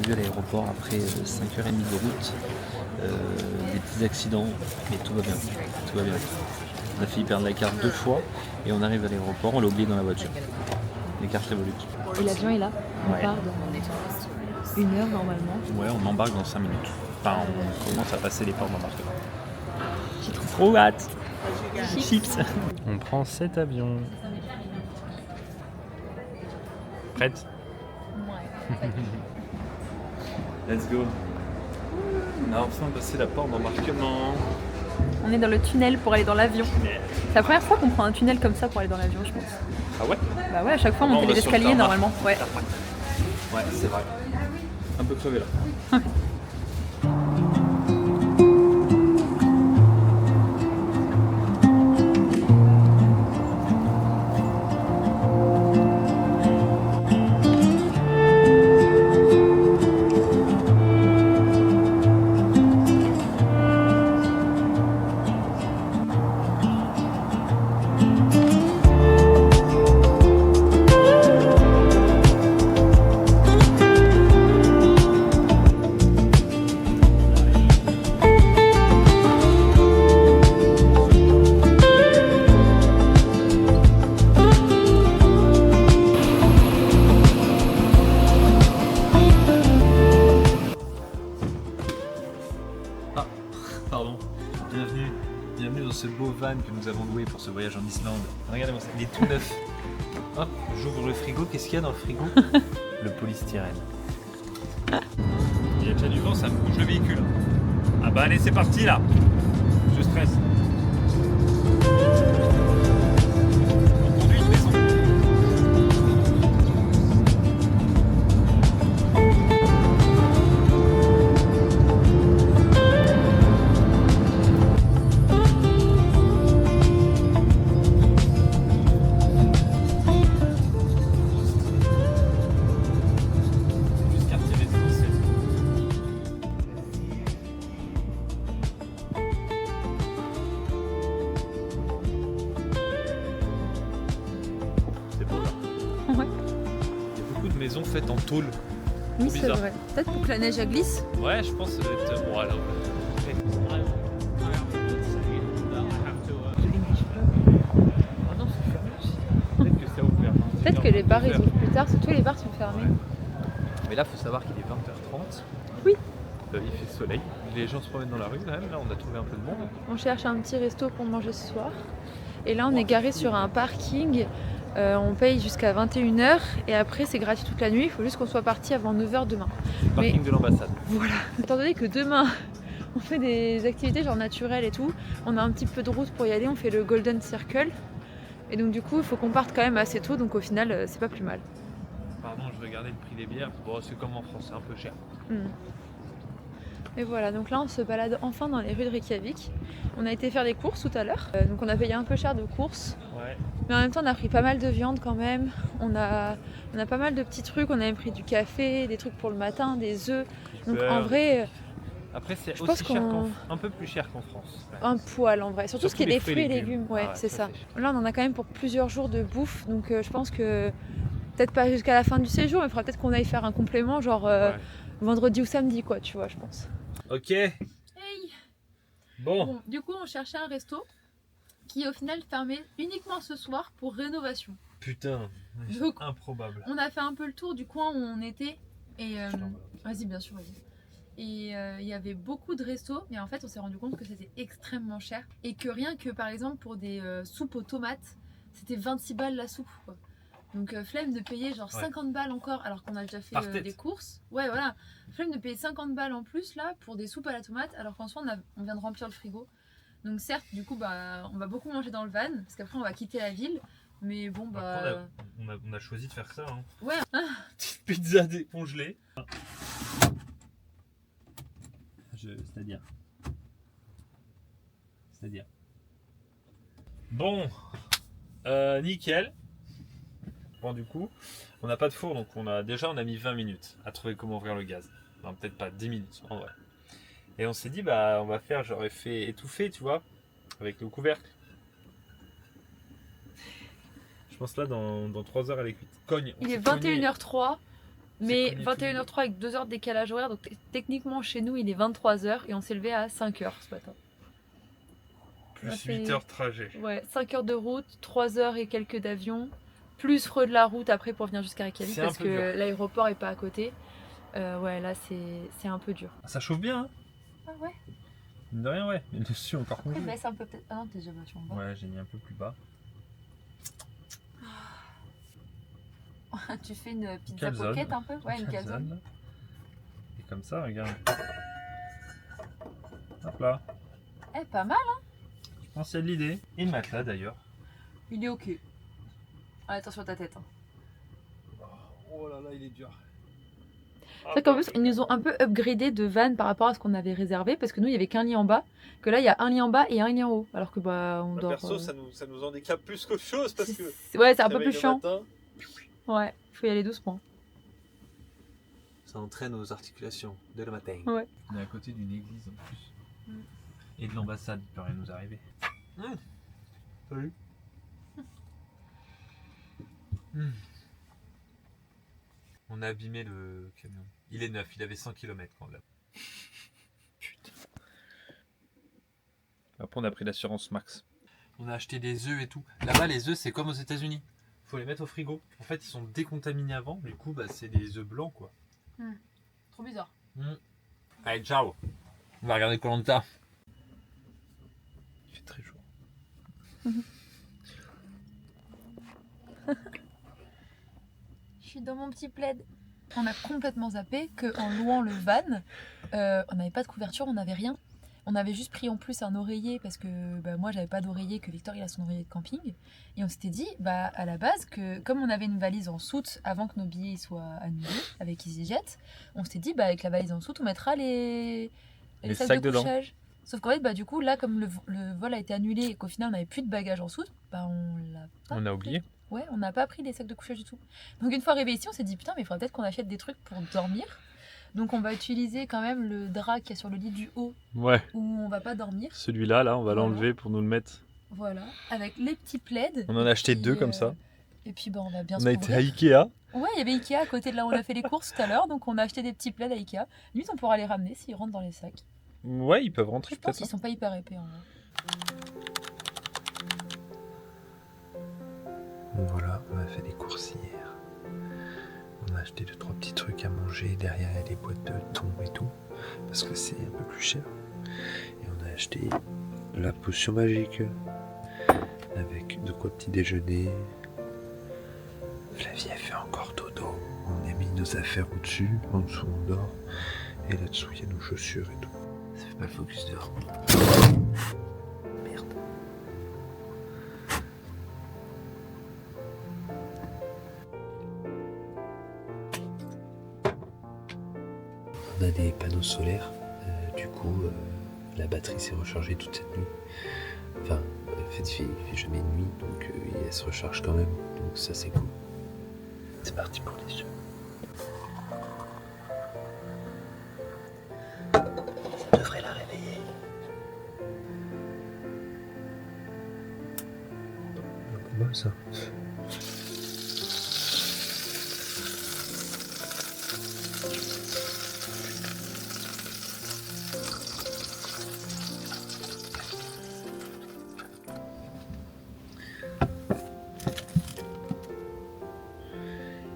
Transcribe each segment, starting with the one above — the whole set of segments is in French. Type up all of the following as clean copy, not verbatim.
aujourd'hui à l'aéroport après 5h30 de route. Des petits accidents, mais tout va bien. Tout va bien. On a failli perdre la carte 2 fois et on arrive à l'aéroport, on l'a oublié dans la voiture. Les cartes Revolut. Et l'avion est là. On Ouais. part dans 1 heure normalement. Ouais, on embarque dans 5 minutes. Enfin, on commence à passer les portes d'embarquement. J'ai trop hâte. Chips. On prend cet avion. Prête? Ouais. Let's go. On a enfin passé la porte d'embarquement. On est dans le tunnel pour aller dans l'avion. C'est la première fois qu'on prend un tunnel comme ça pour aller dans l'avion, je pense. Ah ouais? Bah ouais, à chaque fois on Non, montait on va les sur le escaliers tarmac. normalement. Ouais. Ouais, c'est vrai. Un peu crevé là. Ah, pardon. Bienvenue dans ce beau van que nous avons loué pour ce voyage en Islande. Regardez-moi ça, il est tout neuf. Hop, j'ouvre le frigo. Qu'est-ce qu'il y a dans le frigo? Le polystyrène. Il y a déjà du vent, ça me bouge le véhicule. Ah bah allez, c'est parti là. Je stresse. On conduit une maison. Juste quartier résidentiel. C'est beau là. Ouais. Il y a beaucoup de maisons faites en tôle. Oui, Trop c'est bizarre. vrai. Peut-être pour que la neige glisse. Ouais, je pense que ça doit être. Bon, alors. Ah non, c'est fermé aussi. Peut-être que c'est ouvert. Peut-être que les bars ils ouvrent plus tard, surtout les bars sont fermés. Mais là, il faut savoir qu'il est 20h30. Oui. Il fait soleil. Les gens se promènent dans la rue quand même. Là, on a trouvé un peu de monde. On cherche un petit resto pour manger ce soir. Et là, on est garé sur un parking. On paye jusqu'à 21h et après, c'est gratuit toute la nuit. Il faut juste qu'on soit parti avant 9h demain. Parking de l'ambassade. Voilà. Étant donné que demain, on fait des activités genre naturelles et tout, on a un petit peu de route pour y aller. On fait le Golden Circle. Et donc, du coup, il faut qu'on parte quand même assez tôt. Donc, au final, c'est pas plus mal. Pardon, je regardais le prix des bières. Bon, c'est comme en France, c'est un peu cher. Et voilà, donc là on se balade enfin dans les rues de Reykjavik. On a été faire des courses tout à l'heure, donc on a payé un peu cher de courses. Ouais. Mais en même temps on a pris pas mal de viande quand même. On a pas mal de petits trucs, on a même pris du café, des trucs pour le matin, des œufs. Donc en vrai, Après, c'est je pense aussi cher qu'on- un peu plus cher qu'en France. un poil en vrai. Surtout ce qui est les des fruits et légumes. Ouais, Ah c'est ça. c'est cher. Là on en a quand même pour plusieurs jours de bouffe, donc je pense que peut-être pas jusqu'à la fin du séjour, mais il faudra peut-être qu'on aille faire un complément, genre Ouais. vendredi ou samedi quoi, tu vois, je pense. Ok, Hey. bon. Bon, du coup, on cherchait un resto qui au final fermait uniquement ce soir pour rénovation. Putain, Donc, improbable. on a fait un peu le tour du coin où on était et vas-y, bien sûr, vas-y. Et il y avait beaucoup de restos, mais en fait, on s'est rendu compte que c'était extrêmement cher et que rien que par exemple pour des soupes aux tomates, c'était 26 balles la soupe quoi. Donc flemme de payer genre 50 balles encore alors qu'on a déjà fait des courses. Ouais voilà, flemme de payer 50 balles en plus là pour des soupes à la tomate alors qu'en soi on vient de remplir le frigo. Donc certes du coup bah on va beaucoup manger dans le van parce qu'après on va quitter la ville. Mais bon bah... Après, on a choisi de faire ça. Hein. Ouais. Petite pizza décongelée. C'est-à-dire. Bon, nickel. Bon du coup, on n'a pas de four donc on a mis 20 minutes à trouver comment ouvrir le gaz. Non peut-être pas 10 minutes en vrai. Et on s'est dit bah on va faire, j'aurais fait étouffer tu vois, avec le couvercle. Je pense là dans 3 heures elle est cuite. Cogne. Il est 21h03. Mais cogné 21h03 avec 2 heures de décalage horaire, donc techniquement chez nous il est 23h et on s'est levé à 5h ce matin. Plus Ça fait- 8 heures de trajet. Ouais, 5 heures de route, 3 heures et quelques d'avion, plus Freud de la route après pour venir jusqu'à Reykjavik C'est un parce peu que dur. l'aéroport est pas à côté. Ouais, là c'est un peu dur. Ça chauffe bien, hein. Ah ouais. Mine de rien, ouais. Mais dessus encore Après congelé. baisse un peu peut-être. Ah non, t'es déjà vachement bas. Ouais, j'ai mis un peu plus bas. Tu fais une pizza Calzone. pocket un peu? Ouais, une calzone. Et comme ça, regarde. Hop là. Eh, pas mal. Je pense qu'il y a de l'idée. Et le matelas d'ailleurs. Il est ok. Ah, attention à ta tête. Hein. Oh là là, il est dur. C'est vrai qu'en plus, ils nous ont un peu upgradé de van par rapport à ce qu'on avait réservé parce que nous, il y avait qu'un lit en bas. Que là, il y a un lit en bas et un lit en haut. Alors que bah, on dort. Perso, ça nous handicape plus qu'autre chose parce que. Ouais, c'est un peu réveille plus le chiant. matin, Ouais, faut y aller doucement. ça entraîne nos articulations dès le matin. Ouais. On est à côté d'une église en plus. Mm. Et de l'ambassade, il peut rien nous arriver. Salut. On a abîmé le camion. Il est neuf, il avait 100 km quand on l'a. Putain. Après, on a pris l'assurance max. On a acheté des œufs et tout. Là-bas, les œufs, c'est comme aux États-Unis. Faut les mettre au frigo. En fait, ils sont décontaminés avant. Du coup, bah, c'est des œufs blancs, quoi. Trop bizarre. Allez, ciao. On va regarder Koh-Lanta. Il fait très chaud. Je suis dans mon petit plaid. On a complètement zappé qu'en louant le van, on n'avait pas de couverture, on n'avait rien. On avait juste pris en plus un oreiller parce que bah, moi j'avais pas d'oreiller, que Victor il a son oreiller de camping. Et on s'était dit bah, à la base que comme on avait une valise en soute avant que nos billets soient annulés avec EasyJet, on s'était dit bah, avec la valise en soute on mettra les sacs de dedans. couchage. Sauf qu'en fait bah, du coup là comme le vol a été annulé et qu'au final on n'avait plus de bagages en soute, bah, on l'a pas On a pris. oublié. Ouais, on n'a pas pris des sacs de couchage du tout. Donc une fois arrivé ici, on s'est dit putain, mais il faudrait peut-être qu'on achète des trucs pour dormir. Donc on va utiliser quand même le drap qu'il y a sur le lit du haut Ouais. où on va pas dormir. Celui-là, là, on va Voilà. l'enlever pour nous le mettre. Voilà, avec les petits plaids. On en a Et acheté puis, 2 comme ça. Et puis bah, on va bien On se a été à couvrir. Ikea. Ouais, il y avait Ikea à côté de là où on a fait les courses tout à l'heure. Donc on a acheté des petits plaids à Ikea. Limite, on pourra les ramener s'ils rentrent dans les sacs. Ouais, ils peuvent rentrer Je pense peut-être. qu'ils sont pas hyper épais en vrai. Voilà, on a fait des courses hier. On a acheté 2-3 petits trucs à manger. Derrière, il y a des boîtes de thon et tout. Parce que c'est un peu plus cher. Et on a acheté la potion magique. Avec de quoi petit déjeuner. Flavie a fait encore dodo. On a mis nos affaires au-dessus. En dessous, on dort. Et là-dessous, il y a nos chaussures et tout. Ça fait pas le focus dehors. Merde. On a des panneaux solaires. Du coup, la batterie s'est rechargée toute cette nuit. Enfin, en fait, il fait jamais de nuit, donc elle se recharge quand même. Donc ça, c'est cool. C'est parti pour les yeux. Ça devrait la réveiller. Un peu mal, ça.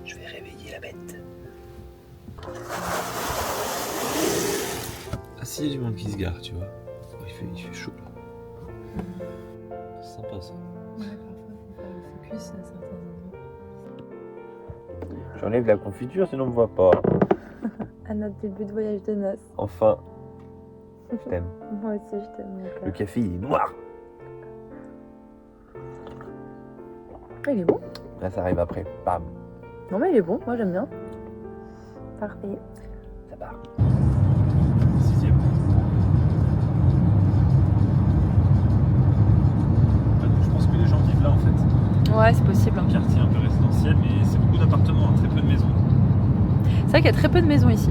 Je vais réveiller la bête. Ah si, il y a du monde qui se gare, tu vois. Il fait chaud là. C'est sympa ça. Ouais, parfois il faut faire le focus à certains endroits. J'enlève la confiture, sinon on me voit pas. À notre début de voyage de noces. Enfin, je t'aime. Moi aussi je t'aime. Le café, il est noir. Il est bon. Là, ça arrive après. Bam, Non mais il est bon, moi j'aime bien. Parfait. ça part. 6e. Je pense que les gens vivent là en fait. Ouais, c'est possible. Un quartier un peu résidentiel, mais c'est beaucoup d'appartements, hein, très peu de maisons. C'est vrai qu'il y a très peu de maisons ici.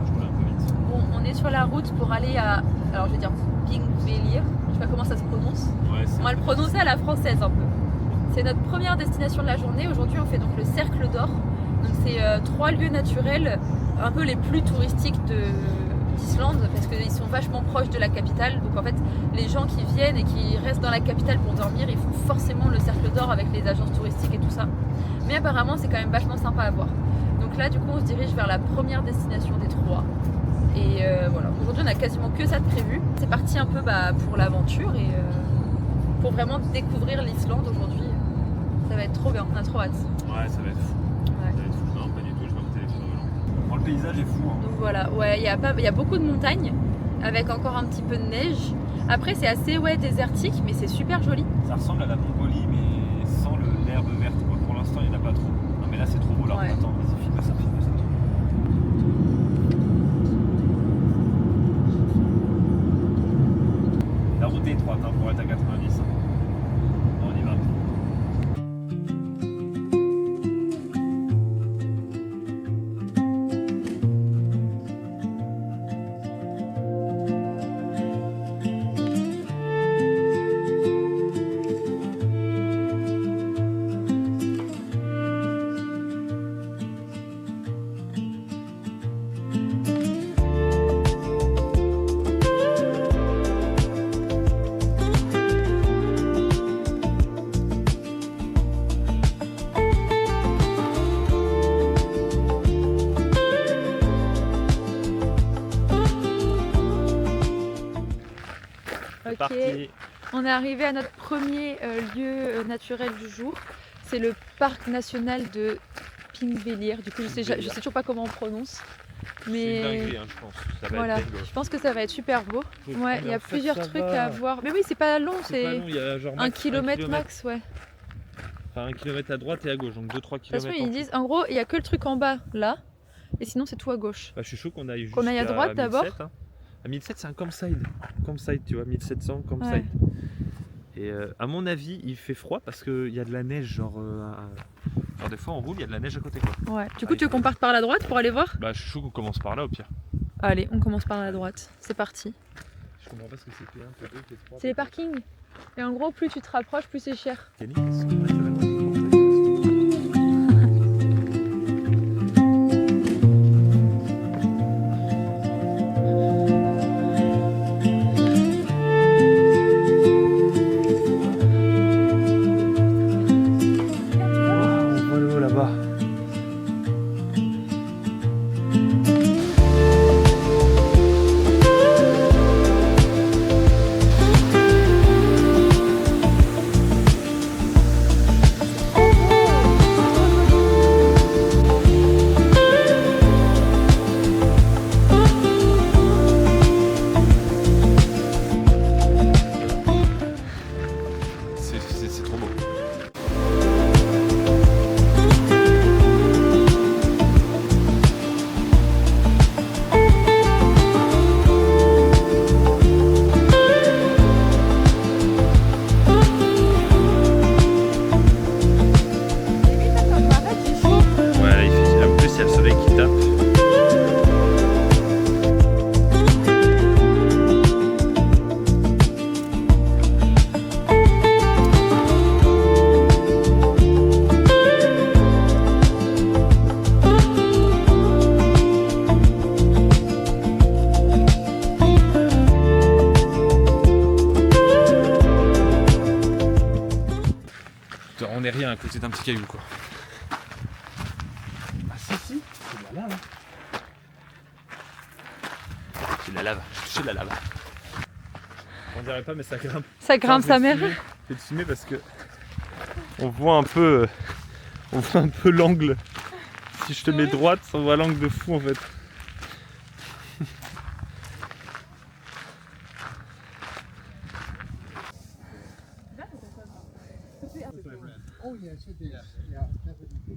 Je roule un peu vite. Bon, on est sur la route pour aller à... Alors je vais dire Pingvellir. Je sais pas comment ça se prononce. Ouais, c'est On va le prononcer à la française un peu. C'est notre première destination de la journée. Aujourd'hui, on fait donc le Cercle d'Or. Donc c'est 3 lieux naturels, un peu les plus touristiques d'Islande, parce qu'ils sont vachement proches de la capitale. Donc en fait, les gens qui viennent et qui restent dans la capitale pour dormir, ils font forcément le Cercle d'Or avec les agences touristiques et tout ça. Mais apparemment, c'est quand même vachement sympa à voir. Donc là, du coup, on se dirige vers la première destination des 3. Et voilà, aujourd'hui, on a quasiment que ça de prévu. C'est parti un peu pour l'aventure et pour vraiment découvrir l'Islande aujourd'hui. Ça va être trop bien, on a trop hâte. Ouais, ça va être fou. Ouais. Ça va être fou. Non, pas du tout, je vois mon téléphone au volant. Bon, le paysage est fou. Hein. Donc voilà, ouais, il y a beaucoup de montagnes avec encore un petit peu de neige. Après, c'est assez désertique, mais c'est super joli. Ça ressemble à la Mongolie, mais sans l'herbe verte. Quoi. Pour l'instant, il n'y en a pas trop. Non, mais là, c'est trop beau. Là. Ouais. Attends, vas-y, filme ça, filme ça. La route est étroite pour être à 90. Bon, on y va. Ok, Parti. on est arrivé à notre premier lieu naturel du jour. C'est le parc national de Thingvellir. Du coup, je sais toujours pas comment on prononce. C'est Mais une dinguerie, hein, je pense. Ça va voilà, être dingue. je pense que ça va être super beau. Ouais, Ouais, il y a plusieurs trucs à voir. Mais oui, c'est pas long, C'est c'est pas long, il y a genre 1 km max, ouais. Enfin, 1 km à droite et à gauche, donc 2-3 De toute km. façon, ils disent, en gros, il y a que le truc en bas, là. Et sinon, c'est tout à gauche. Bah, je suis chaud qu'on aille Qu'on aille à jusqu'à droite, d'abord. 1007, hein. À 1007, c'est un campsite. Campsite, tu vois, 1700 campsite. Ouais. Et à mon avis, il fait froid parce qu'il y a de la neige, genre des fois on roule, il y a de la neige à côté, quoi. Ouais. Du coup, tu veux qu'on parte par la droite pour aller voir? Bah, je suis chaud qu'on commence par là au pire. Allez, on commence par la droite. C'est parti. Je comprends pas ce que c'est P1, P2, P3. C'est les parkings. Et en gros, plus tu te rapproches, plus c'est cher. Yannick, ils sont naturellement des campsites. On voit le haut là-bas. C'est trop beau. Ouais, là, en plus, il y a le soleil qui tape. On n'est rien à côté d'un petit caillou, quoi. Ah si, c'est de la lave. C'est de la lave, j'ai touché de la lave. On dirait pas, mais ça grimpe. Ça grimpe sa mère. Je vais te filmer parce que on voit un peu l'angle. Si je te mets droite, on voit l'angle de fou en fait. Oh yes, it is. Yeah, definitely.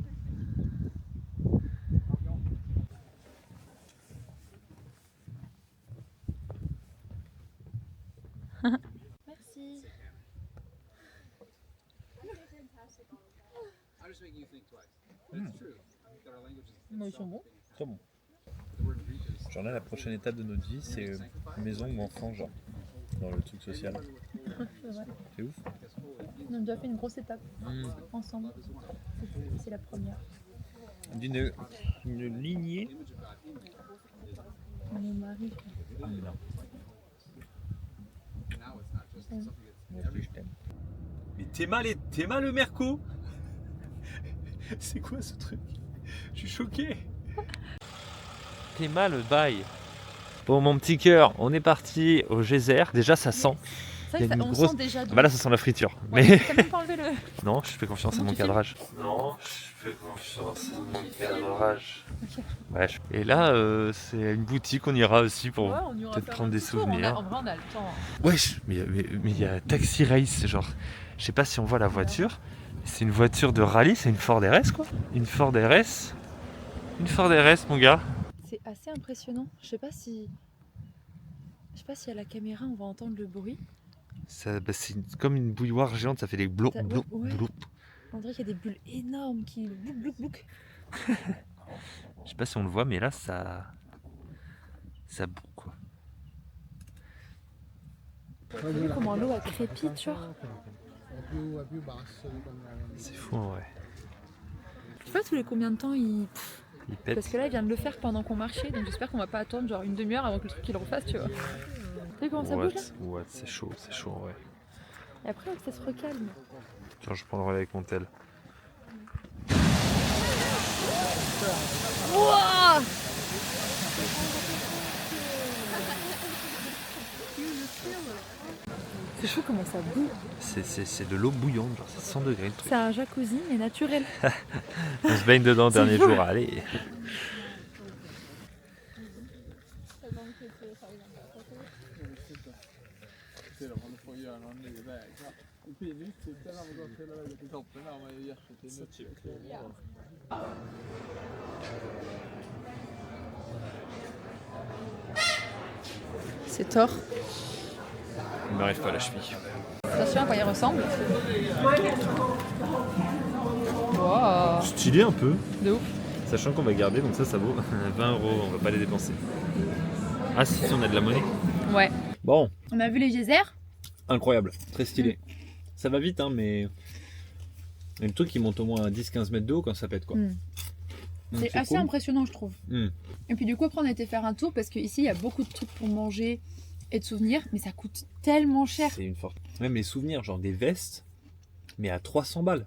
Merci. I'm just making you think twice. But it's true. That our language is Ils sont bons. Très bon. the word Greek is Genre là, la prochaine étape de notre vie, c'est maison ou enfant, genre, dans le truc social. C'est ouf. because holy On a déjà fait une grosse étape ensemble. C'est la première. D'une lignée. Mon mari. Mais t'es mal le Merco. C'est quoi ce truc? Je suis choqué. T'es mal le bail. Bon mon petit cœur, on est parti au geyser. Déjà ça sent. Ça, Il y a une on grosse- sent déjà. Ah bah là ça sent la friture. Ouais, Mais t'as même pas enlevé le. non, je fais confiance à Comment mon tu fais cadrage. Non, je fais confiance à mon cadrage. Ok. Ouais. Et là c'est une boutique, on ira aussi pour. Ouais, on ira peut-être faire prendre un des petit tour. souvenirs. En vrai, on a le temps. Wesh, mais il y a Taxi Race, genre, je sais pas si on voit la voiture. C'est une voiture de rallye, c'est une Ford RS quoi. Une Ford RS. Une Ford RS mon gars. C'est assez impressionnant. Je sais pas si à la caméra on va entendre le bruit. Ça, c'est comme une bouilloire géante, ça fait des bloup, bloup, Ouais. bloup. On dirait qu'il y a des bulles énormes qui blouc blouc blouc. Je sais pas si on le voit, mais là ça boue quoi. T'as vu comment l'eau a crépite, genre. C'est fou en vrai. Je sais pas tous les combien de temps il. Il pète. Parce que là il vient de le faire pendant qu'on marchait, donc j'espère qu'on va pas attendre genre une demi-heure avant que le truc il le refasse, tu vois. T'as vu comment ça bouge là? What, c'est chaud en vrai. Et après ça se recalme. Tiens, je prends le relais avec mon tel. Wouah! C'est chaud comment ça boue. C'est de l'eau bouillante, genre c'est 100 degrés le truc. C'est un jacuzzi mais naturel. On se baigne dedans C'est dernier fou. jour, allez. C'est Thor. Il m'arrive pas à la cheville. Attention à quoi il ressemble. Wow. Stylé un peu. De ouf. Sachant qu'on va garder, donc ça vaut 20 €, on va pas les dépenser. Ah si, on a de la monnaie. Ouais. Bon, On a vu les geysers. incroyable, très stylé. Ça va vite, hein, mais il y a le truc qui monte au moins à 10-15 mètres d'eau quand ça pète quoi. Mm. Donc, C'est assez cool. impressionnant je trouve. Mm. Et puis du coup après on a été faire un tour parce qu'ici il y a beaucoup de trucs pour manger et de souvenirs, mais ça coûte tellement cher. C'est une forte. Même les souvenirs, genre des vestes, mais à 300 balles.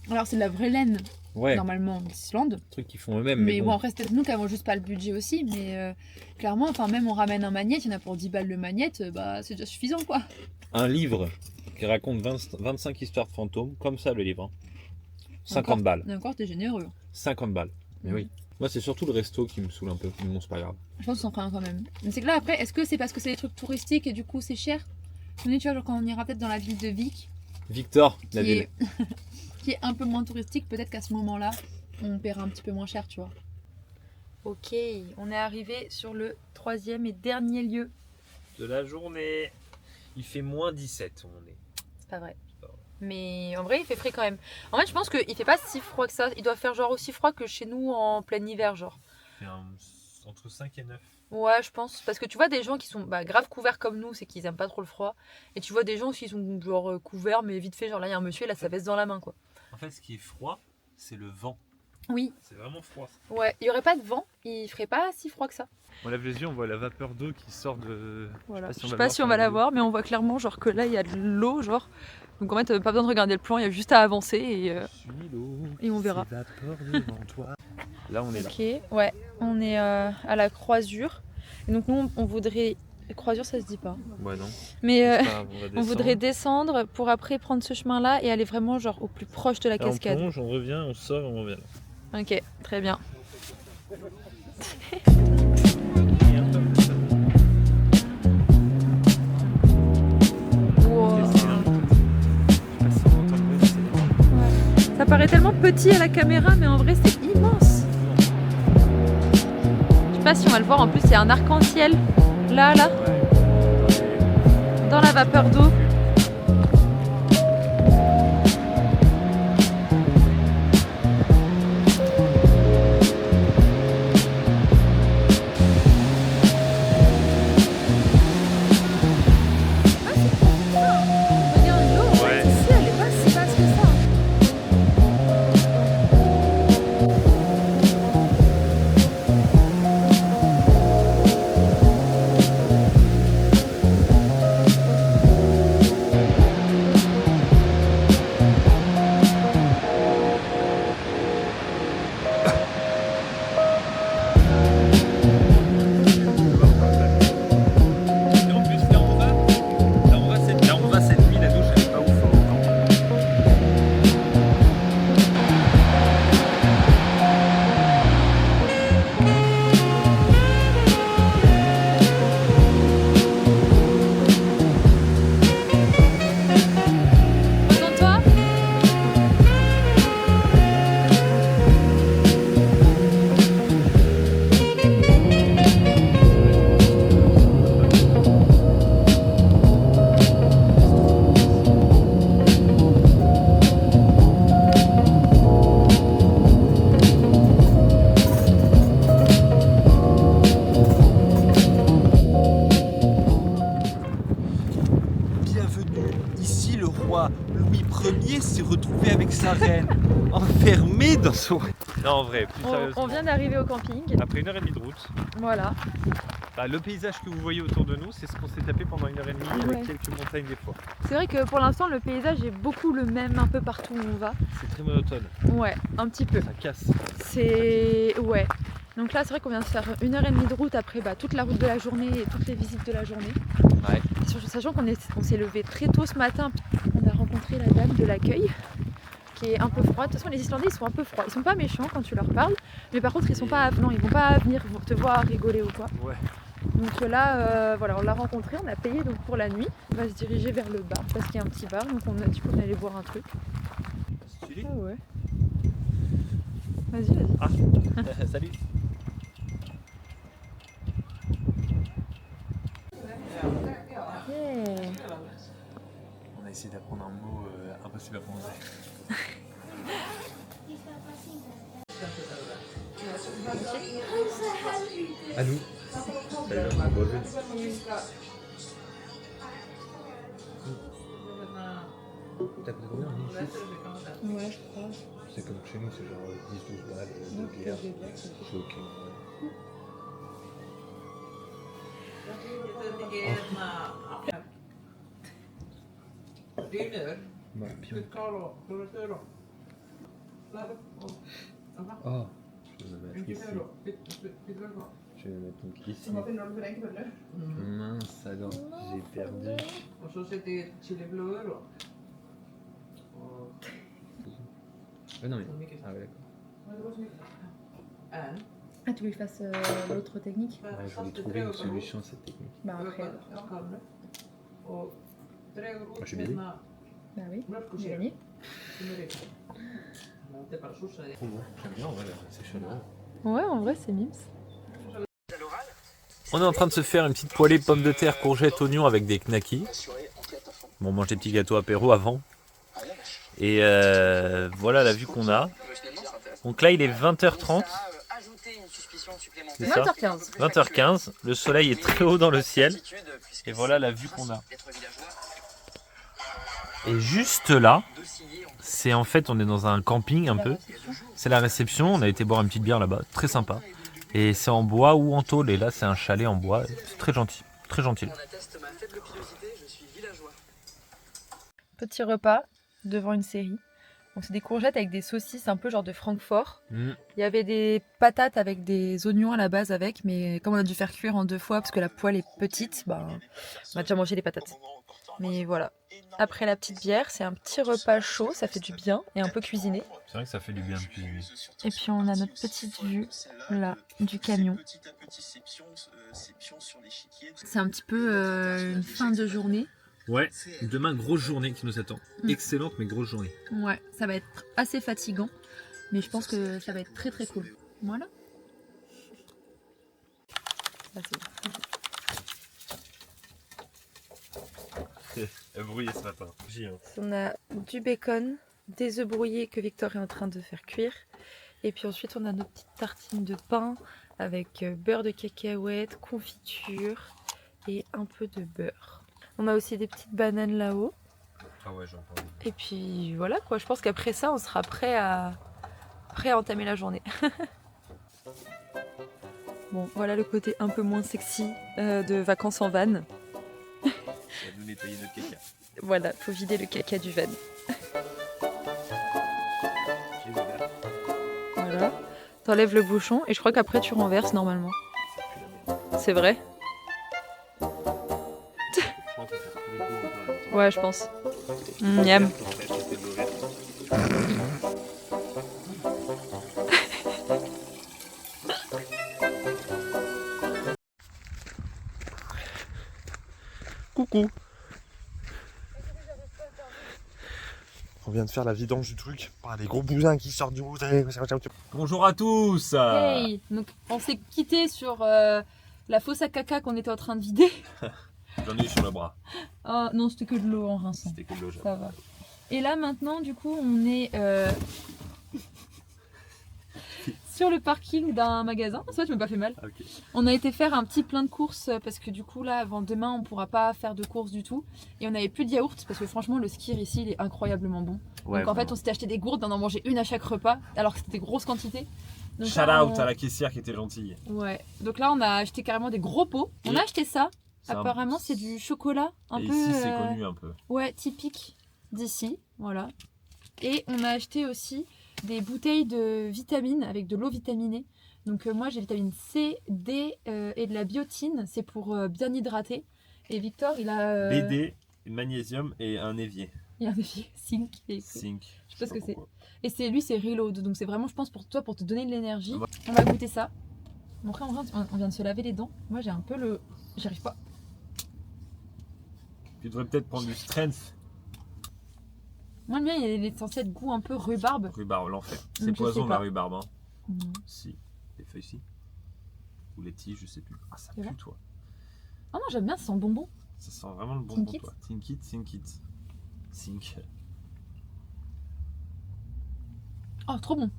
Alors c'est de la vraie laine Ouais, normalement d'Islande. trucs qu'ils font eux-mêmes. Mais bon après c'est peut-être nous qui avons juste pas le budget aussi, mais clairement enfin même on ramène un magnète, il y en a pour 10 balles le magnète, bah c'est déjà suffisant quoi. Un livre qui raconte 25 histoires de fantômes, comme ça le livre. Hein. 50 Encore- balles. Et encore t'es généreux. 50 balles. Mais oui. Moi c'est surtout le resto qui me saoule un peu. Mais bon, c'est pas grave. Je pense qu'on s'en fera un quand même. Mais c'est que là après, est-ce que c'est parce que c'est des trucs touristiques et du coup c'est cher? Tu vois, genre quand on ira peut-être dans la ville de Vic, Victor, la qui ville. est... qui est un peu moins touristique, peut-être qu'à ce moment-là, on paiera un petit peu moins cher, tu vois. Ok, on est arrivé sur le 3e et dernier lieu. De la journée. Il fait moins 17 où on est. C'est pas vrai. Mais en vrai, il fait frais quand même. En fait, je pense qu'il fait pas si froid que ça. Il doit faire genre aussi froid que chez nous en plein hiver, genre. Il fait entre 5 et 9. Ouais, je pense. Parce que tu vois des gens qui sont grave couverts comme nous, c'est qu'ils aiment pas trop le froid. Et tu vois des gens qui sont genre couverts, mais vite fait, genre là, il y a un monsieur, il a sa veste dans la main, quoi. En fait, ce qui est froid, c'est le vent. Oui, C'est vraiment froid. ouais. Il y aurait pas de vent, il ferait pas si froid que ça. On lève les yeux, on voit la vapeur d'eau qui sort de. Voilà. Je sais Je sais pas si on va la voir, mais on voit clairement genre que là, il y a de l'eau, genre. Donc en fait, pas besoin de regarder le plan, il y a juste à avancer et on verra. Là, on est là. Ok, ouais, on est à la croisure. Et donc nous, on voudrait... Croisure, ça se dit pas. Ouais, non. Mais C'est pas grave, va on voudrait descendre pour après prendre ce chemin-là et aller vraiment genre au plus proche de la Là, on cascade. plonge, on revient, on sort, on revient. Ok, très bien. Wow. Ça paraît tellement petit à la caméra, mais en vrai c'est immense. Je sais pas si on va le voir, en plus il y a un arc-en-ciel là, dans la vapeur d'eau. Regarde l'eau, Ouais. ici elle est pas s'est retrouvé avec sa reine, enfermé dans son... Non, en vrai, plus sérieusement. On vient d'arriver au camping. Après 1h30 de route, Voilà. bah, le paysage que vous voyez autour de nous, c'est ce qu'on s'est tapé pendant 1h30 Ouais. avec quelques montagnes des fois. C'est vrai que pour l'instant, le paysage est beaucoup le même un peu partout où on va. C'est très monotone, Ouais, un petit peu. ça casse. C'est... Ouais. Donc là, c'est vrai qu'on vient de faire 1h30 de route après toute la route de la journée et toutes les visites de la journée. Ouais. Sachant qu'on s'est levé très tôt ce matin. On a rencontré la dame de l'accueil qui est un peu froide. De toute façon, les Islandais, ils sont un peu froids. Ils sont pas méchants quand tu leur parles. Mais par contre, ils sont pas... Non, ils vont pas venir te voir rigoler ou quoi. Ouais. Donc là, voilà, on l'a rencontré, on a payé donc pour la nuit. On va se diriger vers le bar parce qu'il y a un petit bar. Donc on a dit qu'on allait boire un truc. Stylé. Ah ouais. Vas-y, vas-y. Ah, salut. Yeah. On a essayé d'apprendre un mot impossible à prononcer. À nous. Bonne T'as coûté combien? 1006? Ouais, je crois. C'est comme chez nous, c'est genre 10-12 balles de bière. C'est ok. Bah, puis on... Oh, je vais me mettre ici. Je vais me mettre donc ici. Mince alors, j'ai perdu. Non mais... Ah ouais d'accord. Ah, tu veux que je fasse l'autre technique? Ouais, je voulais trouver une solution à cette technique. Bah après. Je suis baisé. Bah oui, j'ai gagné. J'aime bien, ouais, c'est chaleureux. Ouais, en vrai, c'est mimes. On est en train de se faire une petite poêlée pommes de terre, courgettes, oignons avec des knackis. Bon, on mange des petits gâteaux apéro avant. Et voilà la vue qu'on a. Donc là, il est 20h30. C'est ça 20h15. 20h15. Le soleil est très haut dans le ciel. Et voilà la vue qu'on a. Et juste là, c'est en fait, on est dans un camping un peu. C'est la réception. On a été boire une petite bière là-bas. Très sympa. Et c'est en bois ou en tôle. Et là, c'est un chalet en bois. C'est très gentil. Très gentil. Petit repas devant une série. Donc c'est des courgettes avec des saucisses un peu genre de Francfort. Il y avait des patates avec des oignons à la base avec, mais comme on a dû faire cuire en 2 fois parce que la poêle est petite, bah, on a déjà mangé les patates. Mais voilà. Après la petite bière, c'est un petit repas chaud, ça fait du bien et un peu cuisiné. C'est vrai que ça fait du bien de cuisiner. Et puis on a notre petite vue là du camion. C'est un petit peu une fin de journée. Ouais, demain, grosse journée qui nous attend. Excellente, mais grosse journée. Ouais, ça va être assez fatigant, mais je pense que ça va être très très cool. Voilà. Là, c'est Elle brouillait ce matin. On a du bacon, des œufs brouillés que Victor est en train de faire cuire. Et puis ensuite, on a nos petites tartines de pain avec beurre de cacahuète, confiture et un peu de beurre. On a aussi des petites bananes là-haut. Ah ouais, j'en parle. Et puis voilà quoi, je pense qu'après ça, on sera prêt à entamer la journée. Bon, voilà le côté un peu moins sexy de vacances en van. On va nous nettoyer notre caca. Voilà, faut vider le caca du van. J'ai ouvert. Voilà. T'enlèves le bouchon et je crois qu'après tu renverses normalement. C'est vrai? Ouais, je pense. Miam. Coucou. On vient de faire la vidange du truc par les gros bousins qui sortent du bout. Bonjour à tous. Hey, donc on s'est quitté sur la fosse à caca qu'on était en train de vider. J'en ai eu sur le bras. Oh non, c'était que de l'eau en rinçant. C'était que de l'eau. Ça va. Et là maintenant, du coup, on est. sur le parking d'un magasin. Ça, je me pas fait mal. Ok. On a été faire un petit plein de courses parce que du coup là avant demain on pourra pas faire de courses du tout. Et on avait plus de yaourt parce que franchement le skyr ici il est incroyablement bon. Ouais, Donc en fait on s'était acheté des gourdes, on en mangeait une à chaque repas alors que c'était des grosses quantités. Donc Shout là, out à la caissière qui était gentille. Ouais. Donc là on a acheté carrément des gros pots. On Et a acheté ça. C'est un- Apparemment c'est du chocolat un Et peu ici c'est connu un peu. ouais, typique d'ici, voilà. Et on a acheté aussi des bouteilles de vitamines avec de l'eau vitaminée. Donc moi j'ai vitamine C, D et de la biotine, c'est pour bien hydrater. Et Victor il a... BD, magnésium et un évier. Il a un défi, zinc. Et Zinc. je sais pas ce que c'est. pourquoi. Et c'est lui c'est Reload, donc c'est vraiment je pense pour toi pour te donner de l'énergie. Ouais. On va goûter ça. Bon, après on vient de se laver les dents. Moi j'ai un peu le... J'arrive pas. Tu devrais peut-être prendre du strength. Moi le mien il est censé être goût un peu rhubarbe. Rhubarbe, l'enfer. Je C'est poison sais la pas. rhubarbe. Hein. Mhm. Si. Les feuilles si. Ou les tiges, je sais plus. Ah ça C'est pue vrai toi. Ah non j'aime bien, ça sent bonbon. Ça sent vraiment le bonbon Think it. toi. Think it, think it. Think. Oh trop bon.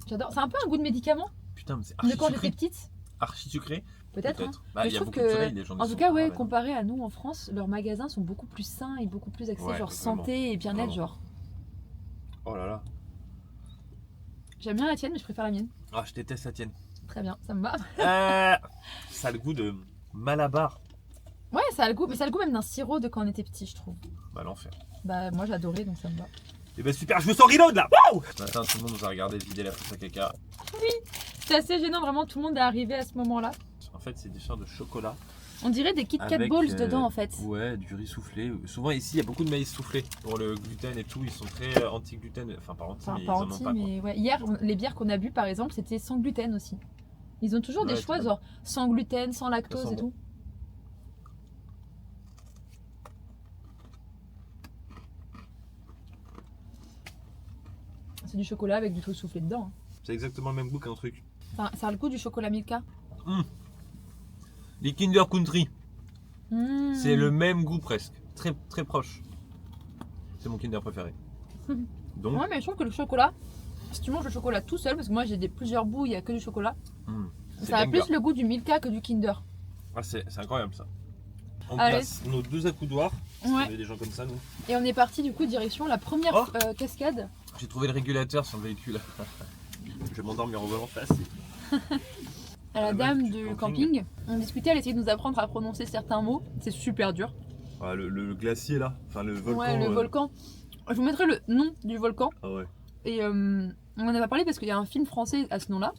J'adore. C'est un peu un goût de médicament. Putain mais c'est De archi quand j'étais sucré. petite. Archi sucré. Peut-être. Hein. Bah Mais il y je a trouve beaucoup de que- soleil, les gens En ne tout sont cas, pas ouais, malades. comparé à nous en France, leurs magasins sont beaucoup plus sains et beaucoup plus axés Ouais, genre vraiment. santé et bien-être, Vraiment. genre. Oh là là. J'aime bien la tienne, mais je préfère la mienne. Ah je déteste la tienne. Très bien, ça me va. Ça a le goût de Malabar. Ouais, ça a le goût, mais ça a le goût même d'un sirop de quand on était petit, je trouve. Bah l'enfer. Bah moi j'adorais, donc ça me va. Et bah super, je me sens reload là. Waouh. Ce matin tout le monde nous a regardé vider la fosse à caca. C'est assez gênant, vraiment, tout le monde est arrivé à ce moment-là. En fait c'est des sortes de chocolat. On dirait des Kit Kat Avec, Balls dedans en fait. Ouais, du riz soufflé. Souvent ici, il y a beaucoup de maïs soufflé pour le gluten et tout. Ils sont très anti-gluten. Enfin, pas anti, Enfin, mais ils pas en ont anti, pas. Quoi. mais ouais. Hier, les bières qu'on a bu par exemple, c'était sans gluten aussi. Ils ont toujours Ouais, des choix, c'est genre sans gluten, sans lactose Ça sent et bon. tout. C'est du chocolat avec du truc soufflé dedans. C'est exactement le même goût qu'un truc. Hein. Ça a le goût du chocolat Milka. Les Kinder Country, Mmh. c'est le même goût presque. Très, très proche. C'est mon Kinder préféré. Donc, Ouais, mais je trouve que le chocolat, si tu manges le chocolat tout seul, parce que moi j'ai plusieurs bouts, il n'y a que du chocolat, c'est ça a banger. plus le goût du Milka que du Kinder. Ah, c'est incroyable ça. On Allez. place nos deux accoudoirs. Parce Ouais. qu'on est des gens comme ça, nous. Et on est parti du coup direction la première Oh. cascade. J'ai trouvé le régulateur sur le véhicule. Je vais m'endormir au volant face. À la Ah ouais, dame du du camping. camping. On discutait, elle essayait de nous apprendre à prononcer certains mots. C'est super dur. Ah, le glacier là, enfin le volcan. Ouais, le volcan. Je vous mettrai le nom du volcan. Ah ouais. Et on en a pas parlé parce qu'il y a un film français à ce nom-là.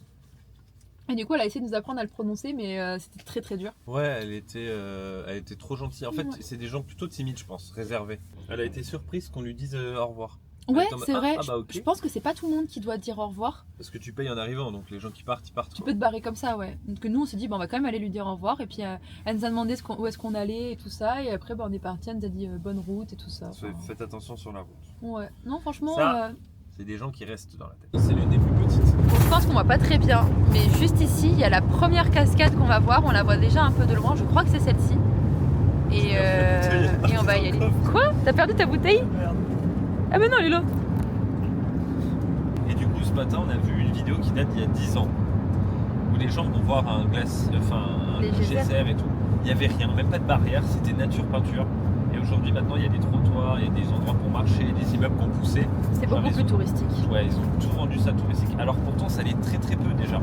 Et du coup, elle a essayé de nous apprendre à le prononcer, mais c'était très très dur. Ouais, elle était trop gentille. En fait, Ouais. c'est des gens plutôt timides, je pense, réservés. Elle a été surprise qu'on lui dise au revoir. Ouais, Elle est en c'est mode, vrai. Ah bah ok. Je pense que c'est pas tout le monde qui doit dire au revoir. Parce que tu payes en arrivant, donc les gens qui partent, ils partent. Tu quoi. peux te barrer comme ça, ouais. Donc nous, on s'est dit, on va quand même aller lui dire au revoir. Et puis, elle nous a demandé où est-ce qu'on allait et tout ça. Et après, on est parti, elle nous a dit bonne route et tout ça. Faites attention sur la route. Ouais. Non, franchement, Ça- C'est des gens qui restent dans la tête. C'est l'une des plus petites. je pense qu'on voit pas très bien. Mais juste ici, il y a la première cascade qu'on va voir. On la voit déjà un peu de loin. Je crois que c'est celle-ci. Et on va y aller. Quoi? T'as perdu ta bouteille? Ah, mais non, elle est là. Et du coup, ce matin, on a vu une vidéo qui date d'il y a 10 ans. Où les gens vont voir un Les geysers. geyser et tout. Il n'y avait rien, même pas de barrière, c'était nature peinture. Et aujourd'hui, maintenant, il y a des trottoirs, il y a des endroits pour marcher, des immeubles qu'on poussait. C'est Genre, beaucoup ils plus ont- touristique. Ouais, ils ont tout rendu ça touristique. Alors pourtant, ça allait très très peu déjà.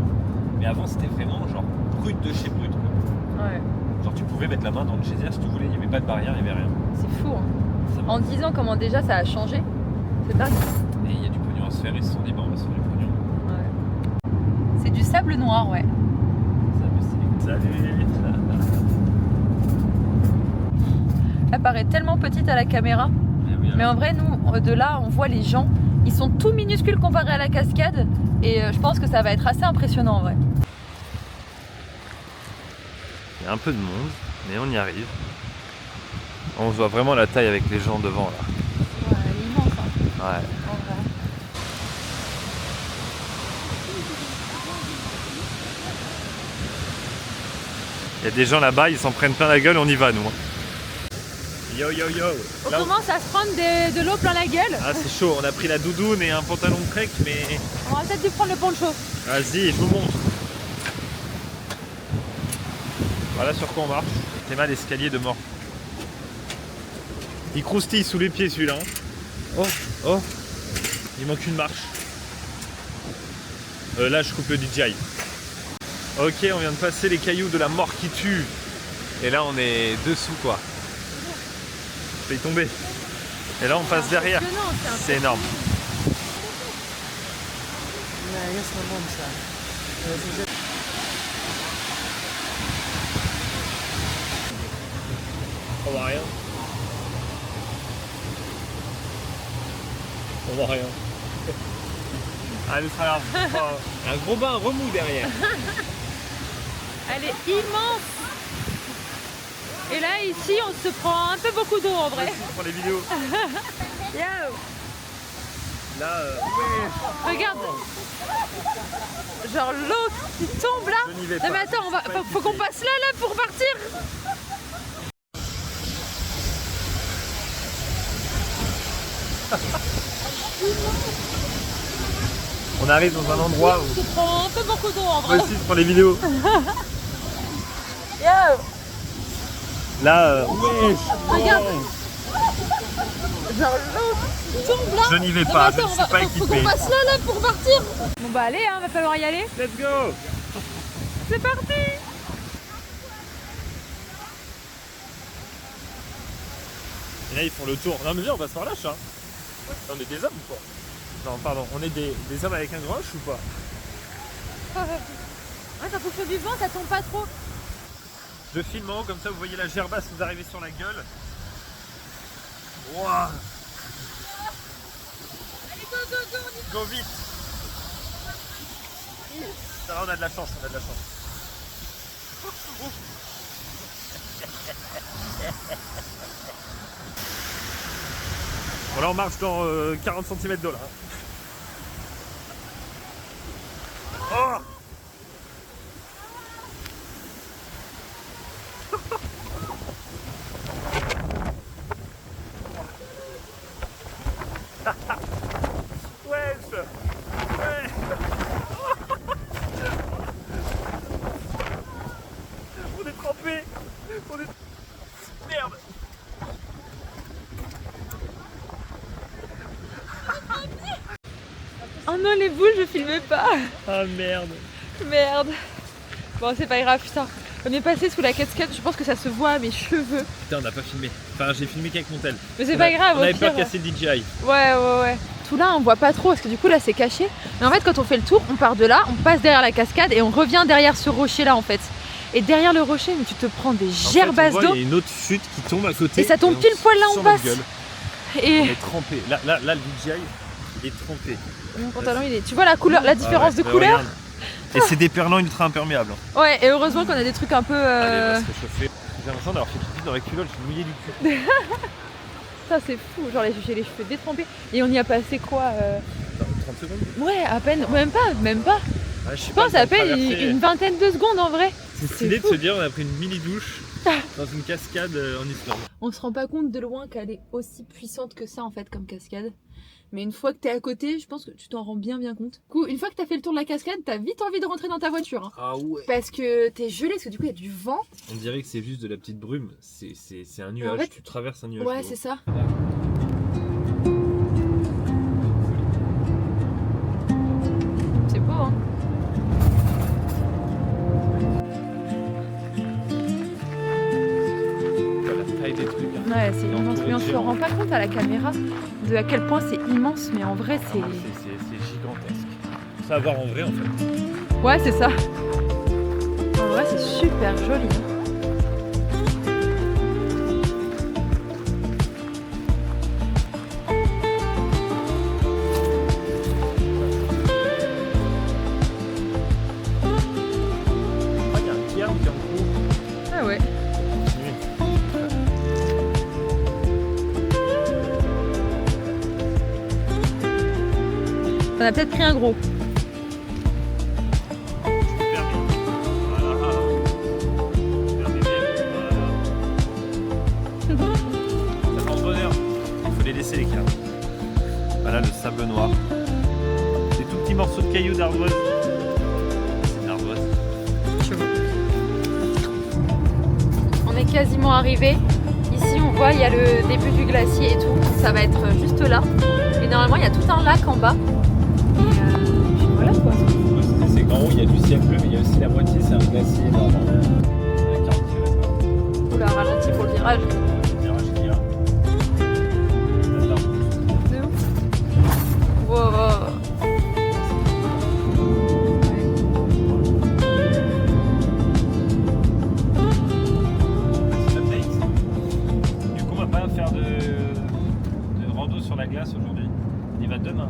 Mais avant, c'était vraiment genre brut de chez brut. Quoi. Ouais. Genre, tu pouvais mettre la main dans le geyser si tu voulais, il n'y avait pas de barrière, il n'y avait rien. C'est fou. Hein. Ça va. En 10 ans, comment déjà ça a changé? C'est dingue. Et il y a du pognon à se faire, ils se sont dit, bah, on va se faire du pognon. Ouais. C'est du sable noir, ouais. Ça me stylé. Salut. Elle paraît tellement petite à la caméra. Mais en vrai, nous, de là, on voit les gens. Ils sont tout minuscules comparés à la cascade. Et je pense que ça va être assez impressionnant en vrai. Il y a un peu de monde, mais on y arrive. On voit vraiment la taille avec les gens devant là. Ouais, elle est immense, hein, Ouais. en vrai. Il y a des gens là-bas, ils s'en prennent plein la gueule, on y va nous. Yo yo yo. On Là, commence à se prendre de l'eau plein la gueule. Ah c'est chaud, on a pris la doudoune et un pantalon de trek mais... On va peut-être dû prendre le poncho. Vas-y, je vous montre. Voilà sur quoi on marche. C'est mal l'escalier de mort. Il croustille sous les pieds celui-là. Oh, oh. Il manque une marche. Là je coupe le DJI. Ok, on vient de passer les cailloux de la mort qui tue. Et là on est dessous quoi. Fait tomber. Et là on passe derrière. C'est énorme. On voit rien. On voit rien. Allez, ça un gros bain remous derrière. Elle est immense. Et là, ici, on se prend un peu beaucoup d'eau en vrai. Pour les vidéos. Yo. Là, Regarde. Genre l'eau qui tombe là. je n'y vais Non mais pas. attends, faut qu'on passe là pour partir. On arrive dans un endroit où On se prend un peu beaucoup d'eau en moi vrai. aussi pour les vidéos. Yo. Là, Regarde. Genre l'eau qui tombe là. je n'y vais Non, pas, mais je attends, ne suis pas faut équipé. qu'on passe là pour partir. Bon bah allez, va falloir y aller. Let's go. C'est parti. Et là ils font le tour. Non mais viens on passe par là chat. On est des hommes ou quoi? Non pardon, on est des hommes avec un groche ou pas? Ouais, quand il fait du vent, ça tombe pas trop. Je filme en haut comme ça vous voyez la gerbasse vous arrivez sur la gueule. Wouah. Allez, go, Go vite. Ça va, on a de la chance, on a de la chance. Bon là on marche dans 40 cm d'eau là. Oh. Wesh. Ouais. On est trempé. On est... Merde. Oh non, les boules, je filmais pas. Ah merde. Merde. Bon, c'est pas grave, putain. On est passé sous la cascade, je pense que ça se voit à mes cheveux. Putain on n'a pas filmé. Enfin j'ai filmé qu'avec mon tel. Mais c'est pas grave, On avait au peur de pire. casser le DJI. Ouais. Tout là, on voit pas trop parce que du coup là c'est caché. Mais en fait, quand on fait le tour, on part de là, on passe derrière la cascade et on revient derrière ce rocher là en fait. Et derrière le rocher, mais tu te prends des gerbasses d'eau. Il y a une autre chute qui tombe à côté. Et ça tombe pile poil là où on passe. Et On est trempé. Là le DJI il est trempé. mon pantalon, il est. Tu vois la couleur, la différence de couleur. Et c'est des perlants ultra imperméables. Ouais, et heureusement qu'on a des trucs un peu. Allez, on va se réchauffer. J'ai l'impression d'avoir fait pipi dans la culotte, je suis mouillé du cul. Ça c'est fou, genre j'ai les cheveux détrempés. Et on y a passé quoi 30 secondes. Ouais, à peine, même pas. Ouais, Je pense à peine une vingtaine de secondes en vrai. C'est stylé de se dire on a pris une mini douche dans une cascade en Islande. On se rend pas compte de loin qu'elle est aussi puissante que ça en fait comme cascade. Mais une fois que t'es à côté, je pense que tu t'en rends bien compte. Du coup, une fois que t'as fait le tour de la cascade, t'as vite envie de rentrer dans ta voiture. Hein. Ah ouais. Parce que t'es gelé, parce que du coup il y a du vent. On dirait que c'est juste de la petite brume. C'est un nuage. En fait, tu traverses un nuage. Ouais, c'est ça. C'est beau, hein. La taille des trucs. Hein. Ouais, c'est immense. Mais on se rend pas compte à la caméra de à quel point c'est immense, mais en vrai c'est. C'est gigantesque. Ça à voir en vrai en fait. Ouais, c'est ça. En vrai, c'est super joli. Hein. Ah, il y a un cairn qui est en cours. Ah ouais. T'en as peut-être pris un gros. quasiment arrivé. Ici on voit il y a le début du glacier et tout. Ça va être juste là. Et normalement il y a tout un lac en bas. Et puis voilà quoi. C'est qu'en haut il y a du ciel bleu, mais il y a aussi la moitié, c'est un glacier énorme. À 40 km/h. Oula, ralenti pour le virage. Le virage qui est là. De ouf. Wow. Du coup, on va pas faire de rando sur la glace aujourd'hui. On y va demain.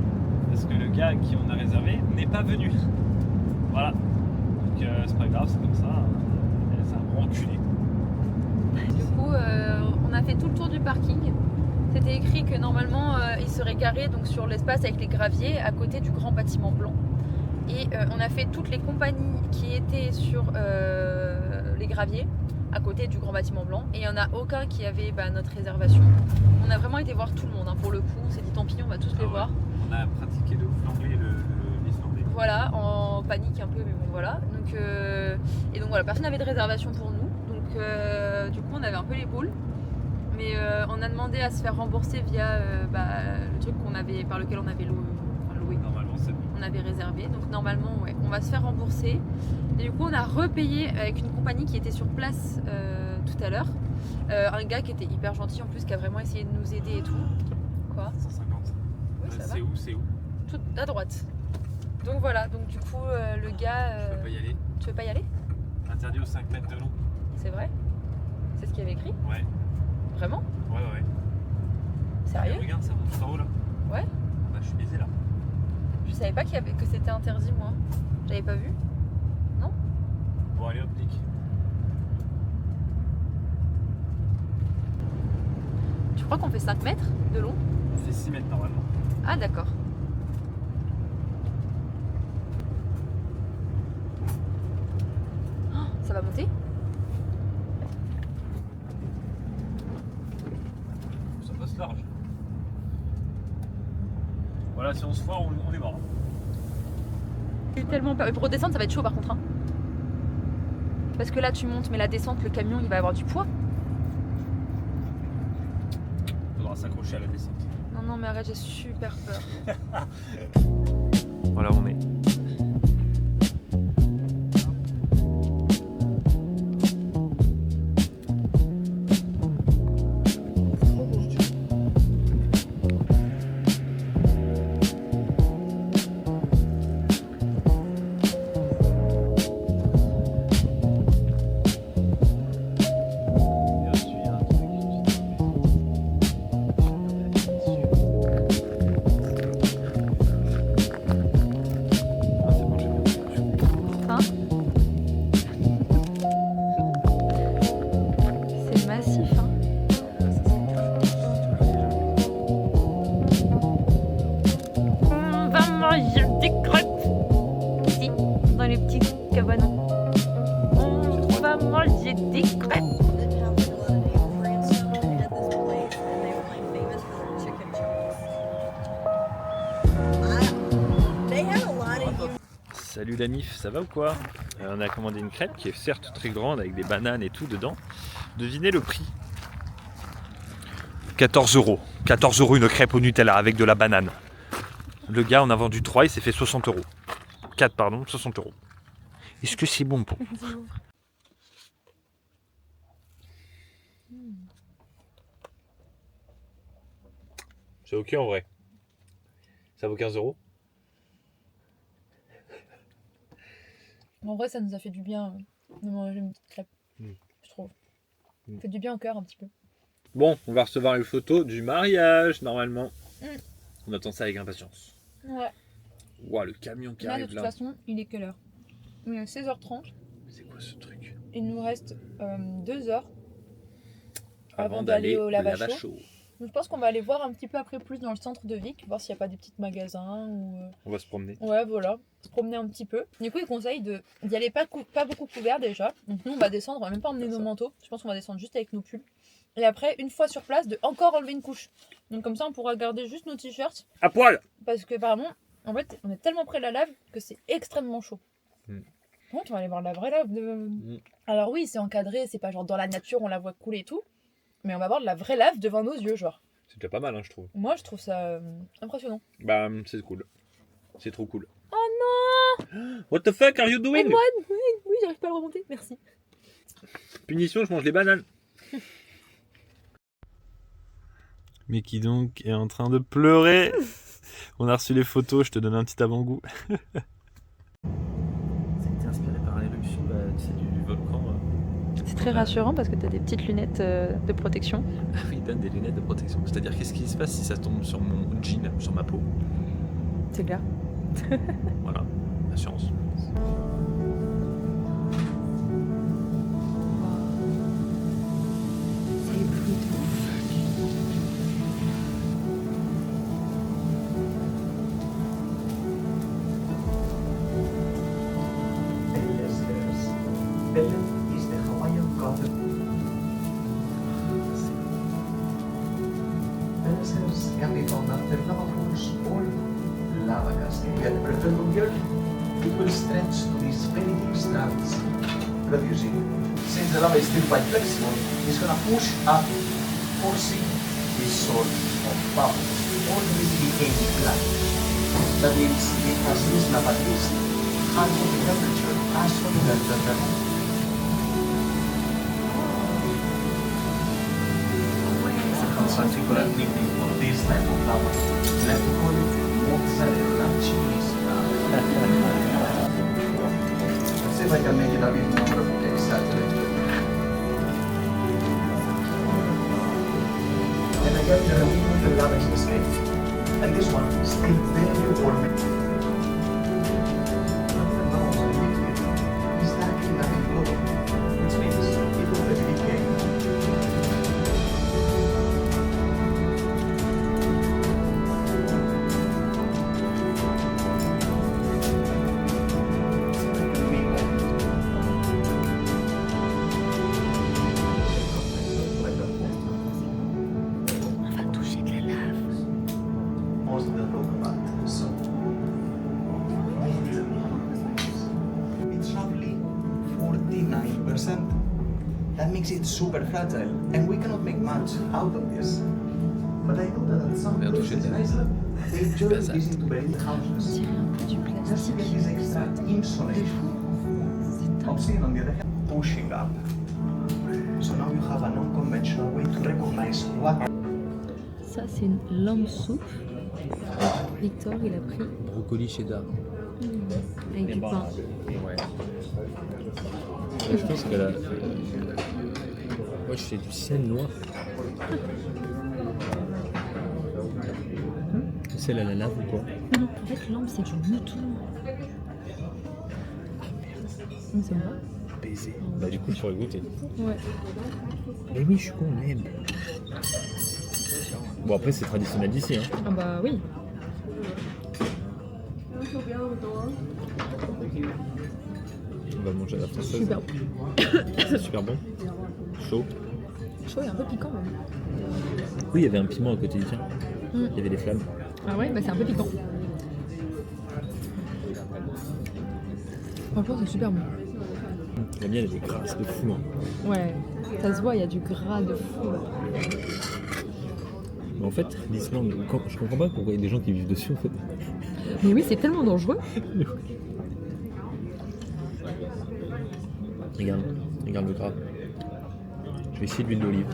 Parce que le gars à qui on a réservé n'est pas venu. Voilà. Donc c'est pas grave, c'est comme ça. C'est un gros enculé. Du coup, on a fait tout le tour du parking. C'était écrit que normalement, il serait garé donc, sur l'espace avec les graviers à côté du grand bâtiment blanc. Et on a fait toutes les compagnies qui étaient sur les graviers à côté du grand bâtiment blanc. Et il n'y en a aucun qui avait notre réservation. On a vraiment été voir tout le monde. Pour le coup, on s'est dit tant pis, on va tous les voir. On a pratiqué de ouf l'anglais, l'islandais. Voilà, en panique un peu, mais bon voilà. Donc, et donc voilà, personne n'avait de réservation pour nous. Donc du coup, on avait un peu les boules. Mais on a demandé à se faire rembourser via le truc par lequel on avait loué. Normalement, c'est bon. On avait réservé. Donc normalement, ouais, on va se faire rembourser. Et du coup, on a repayé avec une compagnie qui était sur place tout à l'heure. Un gars qui était hyper gentil en plus, qui a vraiment essayé de nous aider et tout. Quoi ? 150. Oui, ça va. C'est où Tout à droite. Donc voilà, donc du coup, le gars... Je peux pas y aller. Tu veux pas y aller ? Interdit aux 5 mètres de long. C'est vrai ? C'est ce qu'il y avait écrit ? Ouais. Vraiment ? Ouais. Sérieux ? Regarde, ça monte en haut là. Ouais. Bah, je suis baisé là. Je savais pas que c'était interdit, moi. J'avais pas vu. Bon, allez, hop, nique. Tu crois qu'on fait 5 mètres de long ? On fait 6 mètres normalement. Ah, d'accord. Oh, ça va monter ? Ça passe large. Voilà, si on se foire, on est mort. J'ai tellement peur. Mais pour redescendre, ça va être chaud par contre. Hein. Parce que là, tu montes, mais la descente, le camion, il va avoir du poids. Faudra s'accrocher à la descente. Non, mais arrête, j'ai super peur. Voilà, on est. C'est massif, hein. On va manger des crêpes. Ici, dans les petits cabanons. On va manger des crêpes. Salut la mif, ça va ou quoi? On a commandé une crêpe qui est certes très grande avec des bananes et tout dedans. Devinez le prix. 14 €. 14 € une crêpe au Nutella avec de la banane. Le gars en a vendu 3, il s'est fait 60 €. 4 pardon, 60 €. Est-ce que c'est bon pour vous? C'est ok en vrai. Ça vaut 15 €. En vrai, ça nous a fait du bien de manger une petite crêpe, je trouve. Ça fait du bien au cœur un petit peu. Bon, on va recevoir les photos du mariage normalement. On attend ça avec impatience. Ouais. Ouah, le camion qui Là, de arrive toute là. façon, il est quelle heure? Il est 16h30. C'est quoi ce truc? Il nous reste 2 heures Avant d'aller au au Lavacho. Lavacho. Donc, je pense qu'on va aller voir un petit peu après plus dans le centre de Vic, voir s'il n'y a pas des petits magasins ou... On va se promener. Ouais, voilà, se promener un petit peu. Du coup, il conseille d'y aller pas beaucoup couvert déjà. Donc nous, on va descendre, on va même pas emmener nos manteaux. Je pense qu'on va descendre juste avec nos pulls. Et après, une fois sur place, de encore enlever une couche. Donc comme ça, on pourra garder juste nos t-shirts. À poil! Parce que apparemment, en fait, on est tellement près de la lave que c'est extrêmement chaud. Par contre, on va aller voir la vraie lave de... Alors oui, c'est encadré, c'est pas genre dans la nature, on la voit couler et tout. Mais on va voir de la vraie lave devant nos yeux, genre. C'est déjà pas mal, hein, je trouve. Moi, je trouve ça impressionnant. Bah, c'est cool. C'est trop cool. Oh non! What the fuck are you doing? Oui, j'arrive pas à le remonter, merci. Punition, je mange les bananes. Mais qui donc est en train de pleurer. On a reçu les photos, je te donne un petit avant-goût. Ça a été inspiré par l'éruption du volcan. C'est très rassurant parce que t'as des petites lunettes de protection. Ah oui, il donne des lunettes de protection. C'est-à-dire, qu'est-ce qui se passe si ça tombe sur mon jean, sur ma peau? C'est clair. Voilà, assurance. C'est éblouissant. Belen is the Hawaiian god. Belisers can be found after lava pools or lava cascade. If you had preferred from here, it will stretch to these very deep strands, producing. Since the lava is still quite flexible, it's gonna push up, forcing this sort of bubbles. All this became black. That means it has risen up at least half of the temperature as fundamental level. Particular nickname for this type of lava. Let's call it mozzarella cheese. Let's see if I can make it a bit more exaggerated. And again, the remove the lava is escaped. And this one is still very warm. It's actually a bit low, which means it will already decay. Most will talk about. So it's roughly 49%. That makes it super fragile, and we cannot make much out of this. But I know that at some places in Iceland, they turn this into buried houses. Du Just to get this extra insulation. Obsidian, on the other hand, pushing up. So now you have a non-conventional way to recognize what. Ça, c'est une lampe soupe. Victor, il a pris Brocoli cheddar. avec du pain. Ouais. Je pense qu'elle a. Moi, je fais du sel noir. Du sel à la lave ou quoi? Non, en fait, lampe, c'est du mouton. C'est moi. Baiser. Bah, du coup, je pourrais goûter. Ouais. Mais oui, je suis con, même. Bon, après, c'est traditionnel d'ici. Hein. Ah bah oui. On va manger à la française. Super. C'est super bon. Chaud. Chaud et un peu piquant même. Oui, il y avait un piment à côté du tien. Il y avait des flammes. Ah ouais, bah c'est un peu piquant. Franchement, c'est super bon. La mienne, elle est grasse de fou. Hein. Ouais, ça se voit, il y a du gras de fou. Mais en fait, l'Islande, je comprends pas pourquoi il y a des gens qui vivent dessus en fait. Mais oui, c'est tellement dangereux. Regarde le gras. Je vais essayer de l'huile d'olive.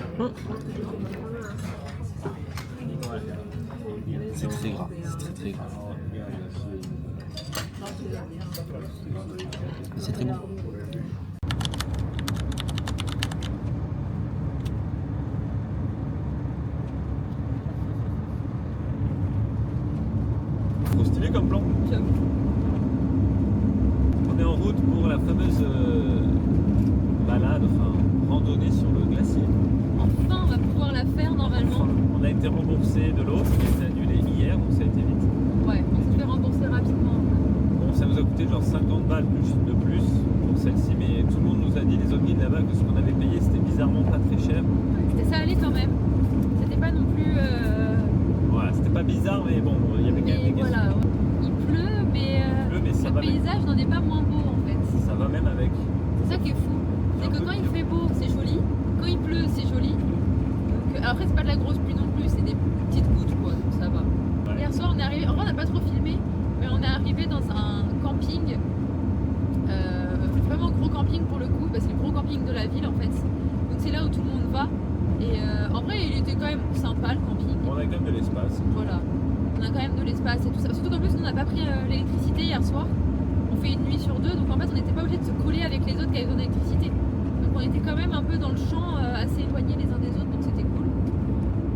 C'est très gras, c'est très gras. C'est très bon. Trop stylé comme plan. On est en route pour la fameuse balade, enfin randonnée sur le glacier. Enfin, on va pouvoir la faire normalement. On a été remboursé de l'autre qui a été annulé hier, donc ça a été vite. Ouais, on s'est fait rembourser rapidement. Bon, ça nous a coûté genre 50 balles de plus pour celle-ci, mais tout le monde nous a dit, les autres guides là-bas, que ce qu'on avait payé c'était bizarrement pas très cher. Ça allait quand même. C'était pas non plus. Voilà, c'était pas bizarre, mais bon, il y avait quand même Mais des voilà, il pleut, mais questions. Mais ça le va. paysage n'en est pas moins beau en fait. Ça va va même avec. C'est ça qui est fou. C'est que quand il fait beau, c'est joli. Quand il pleut, c'est joli. Donc, après, c'est pas de la grosse pluie non plus, c'est des petites gouttes quoi, donc ça va. Ouais. Hier soir, on est arrivé. En vrai, on n'a pas trop filmé, mais on est arrivé dans un camping. Vraiment gros camping pour le coup. Bah, c'est le gros camping de la ville en fait. Donc, c'est là où tout le monde va. Et en vrai, il était quand même sympa le camping. On a quand même de l'espace. Voilà. On a quand même de l'espace et tout ça. Surtout qu'en plus, on n'a pas pris l'électricité hier soir. On fait une nuit sur 2, donc en fait, on n'était pas obligé de se coller avec les autres qui avaient besoin d'électricité. Donc, on était quand même un peu dans le champ, assez éloignés les uns des autres, donc c'était cool.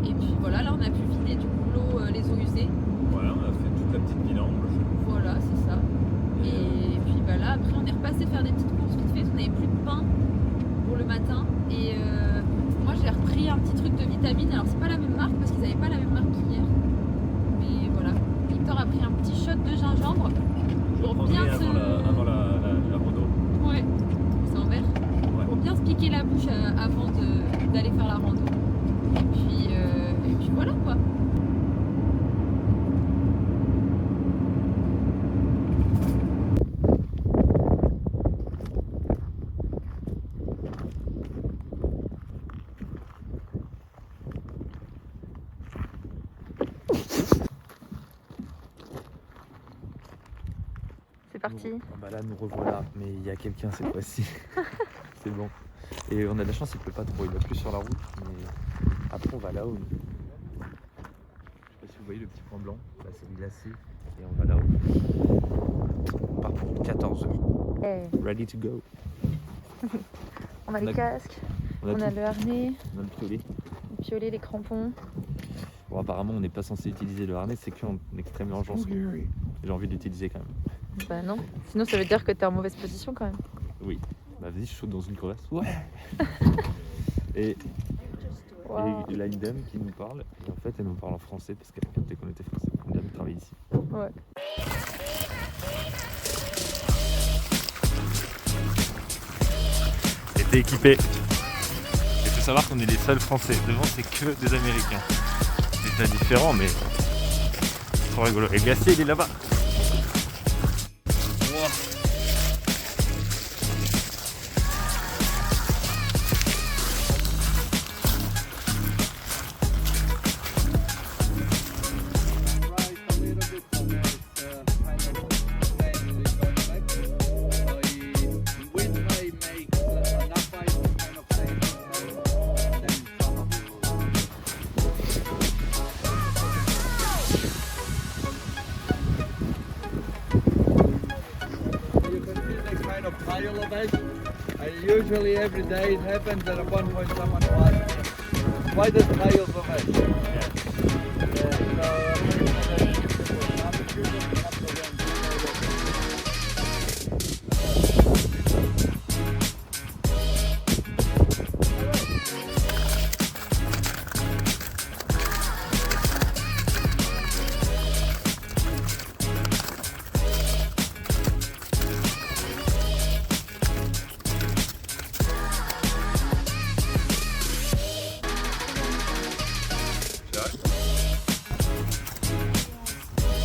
Et puis voilà, là, on a pu vider du coup l'eau, les eaux usées. Voilà, on a fait toute la petite vidange. Voilà, c'est ça. Et puis bah là, après, on est repassé faire des petites courses vite fait. On n'avait plus de pain pour le matin. Et moi, j'ai repris un petit truc de vitamines. Alors, c'est pas la même marque parce qu'ils n'avaient pas la même marque qu'hier. Mais voilà, Victor a pris un petit shot de gingembre pour bien se... avant la rando. Ouais, c'est en vert. Ouais. Pour bien se piquer la bouche avant d'aller faire la rando. Et puis voilà quoi. C'est parti. Bah là nous revoilà, mais il y a quelqu'un cette fois-ci. C'est bon. Et on a de la chance, il pleut pas trop, il va plus sur la route, mais après on va là-haut. Je sais pas si vous voyez le petit point blanc, là c'est glacé et on va là-haut. On part pour 14 heures. Hey. Ready to go. On a les casques, On a tout. le harnais, On a le piolet. le piolet, les crampons. Bon apparemment on n'est pas censé utiliser le harnais, c'est qu'en extrême urgence. J'ai envie de l'utiliser quand même. Bah non, sinon ça veut dire que t'es en mauvaise position quand même. Oui. Bah vas-y, je saute dans une crevasse. Ouais. Et Wow. il y a une dame qui nous parle, et en fait elle nous parle en français parce qu'elle a capté qu'on était français. Une dame qui travaille ici. Ouais. Était équipé. Il faut savoir qu'on est les seuls français. Devant, c'est que des Américains. C'est pas différent, mais c'est trop rigolo. Et le glacier, il est là-bas. Wow. Right a little bit so that it's kind of mainly going back. So the wind may make enough ice to kind of stay in the then probably will. You can feel this kind of pile of ice. And usually every day it happens that at one point someone will ask me, why does piles of ice?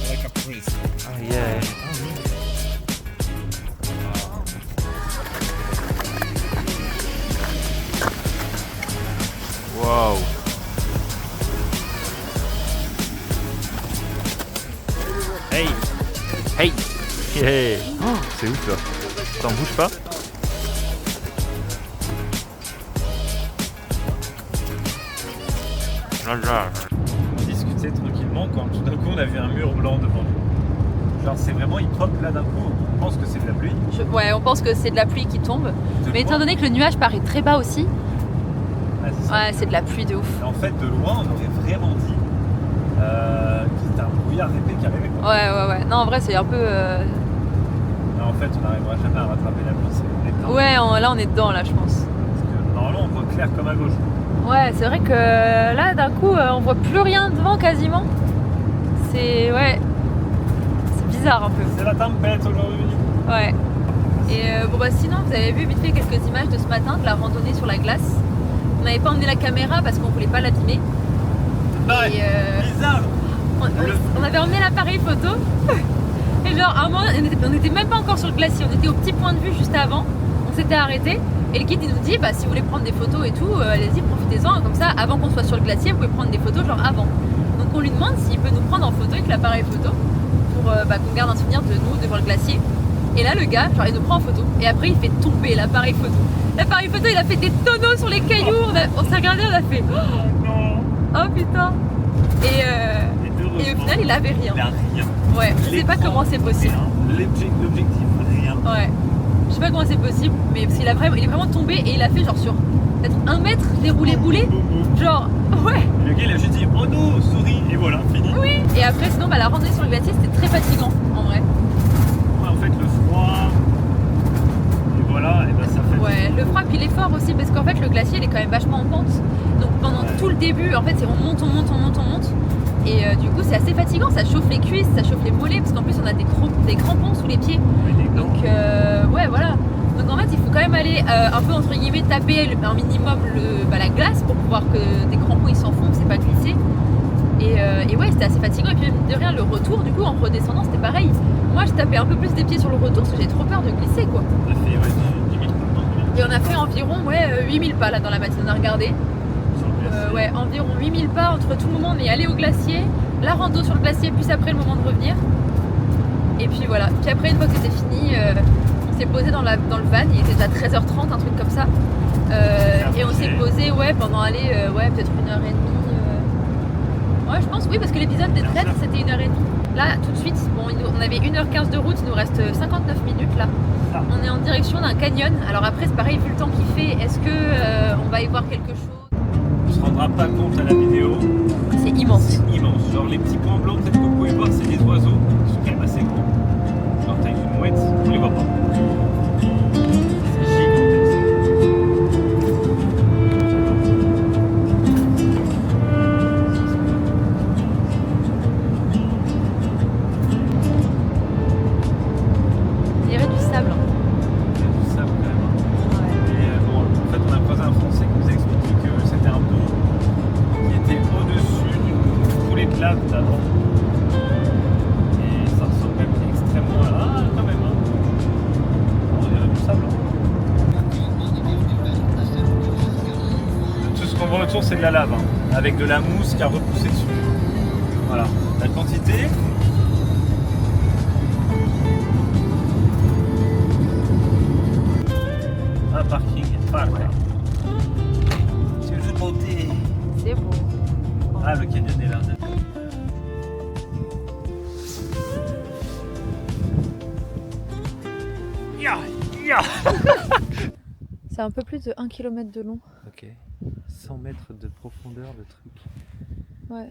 Like a priest. Ah yeah. Waouh. Hey. Hey. Yeah. Oh, c'est ouf là. T'en bouges pas? On discutait tranquillement quand tout d'un coup on a vu un mur blanc devant nous. Genre c'est vraiment hip hop là d'un coup, on pense que c'est de la pluie. Ouais, on pense que c'est de la pluie qui tombe. De Mais loin. étant donné que le nuage paraît très bas aussi, Ah, c'est ça. ouais, c'est de la pluie de ouf. Et en fait de loin on aurait vraiment dit que c'était un brouillard épais qui arrivait quoi. Ouais. Non, en vrai, c'est un peu. Mais en fait on n'arrivera jamais à rattraper la pluie, c'est énorme. Ouais, là, on est dedans, là, je pense. Parce que normalement on voit clair comme à gauche. Ouais, c'est vrai que là, d'un coup, on voit plus rien devant quasiment. C'est. Ouais. C'est bizarre un peu. C'est la tempête aujourd'hui. Ouais. Et bon, bah, sinon, vous avez vu vite fait quelques images de ce matin de la randonnée sur la glace. On n'avait pas emmené la caméra parce qu'on voulait pas l'abîmer. Ouais, Et bizarre. on avait emmené l'appareil photo. Et genre, à un moment, on était même pas encore sur le glacier, on était au petit point de vue juste avant. On s'était arrêté et le guide il nous dit bah si vous voulez prendre des photos et tout, allez-y, profitez-en. Comme ça, avant qu'on soit sur le glacier, vous pouvez prendre des photos genre avant. Donc on lui demande s'il peut nous prendre en photo avec l'appareil photo pour qu'on garde un souvenir de nous devant le glacier. Et là le gars, genre il nous prend en photo et après il fait tomber l'appareil photo. L'appareil photo il a fait des tonneaux sur les cailloux, on s'est regardé, on a fait oh putain. Et au final il avait rien. Il a rien. Ouais, je sais pas comment c'est possible. L'objectif, rien. Ouais. Je sais pas comment c'est possible, mais parce qu'il il est vraiment tombé et il a fait genre sur peut-être 1 mètre déroulé boulet. Genre, ouais. Le gars il a juste dit oh non, souris, et voilà, fini. Oui. Et après, sinon, la randonnée sur le glacier c'était très fatigant en vrai. Ouais, en fait, le froid. Et voilà, et ben ça fait. Ouais, le froid puis l'effort aussi, parce qu'en fait, le glacier il est quand même vachement en pente. Donc pendant tout le début, en fait, on monte. Et du coup, c'est assez fatigant, ça chauffe les cuisses, ça chauffe les mollets, parce qu'en plus, on a des crampons sous les pieds. Donc, ouais, voilà. Donc, en fait, il faut quand même aller un peu, entre guillemets, taper un minimum la glace pour pouvoir que des crampons ils s'enfoncent, c'est pas glisser. Et ouais, c'était assez fatigant. Et puis, même de rien, le retour, du coup, en redescendant, c'était pareil. Moi, je tapais un peu plus des pieds sur le retour parce que j'ai trop peur de glisser, quoi. On a fait 10 000 pas. Et on a fait environ 8000 pas là dans la matinée, on a regardé. Ouais, environ 8000 pas entre tout le moment on est allé au glacier, la rando sur le glacier, puis après le moment de revenir. Et puis voilà. Puis après, une fois que c'était fini, on s'est posé dans le van, il était déjà 13h30, un truc comme ça. Et on s'est posé pendant peut-être 1h30. Ouais, je pense, oui, parce que l'épisode des traites c'était 1h30. Là, tout de suite, bon, on avait 1h15 de route, il nous reste 59 minutes là. On est en direction d'un canyon. Alors après, c'est pareil, vu le temps qu'il fait, est-ce que on va y voir quelque chose? On se rendra pas compte à la vidéo. C'est immense. C'est immense. Genre les petits points blancs, peut-être que vous pouvez voir, c'est des oiseaux. Ils sont quand même assez grands. Genre taille d'une mouette, on les voit pas. C'est gigantesque. On dirait du sable. Il y a du sable quand même. Et bon, en fait, on a croisé un Français qui nous a expliqué que c'était un pont qui était au-dessus d'une coulée de lave d'avant. Et ça ressemble même extrêmement à. Ah, quand même, hein. On dirait du sable. Tout ce qu'on voit autour, c'est de la lave, hein, avec de la mousse qui a repoussé dessus. Voilà. La quantité. Un parking. Voilà. C'est une beauté. C'est beau. Ah, le canyon est là. C'est un peu plus de 1 km de long. Ok. 100 mètres de profondeur, le truc. Ouais.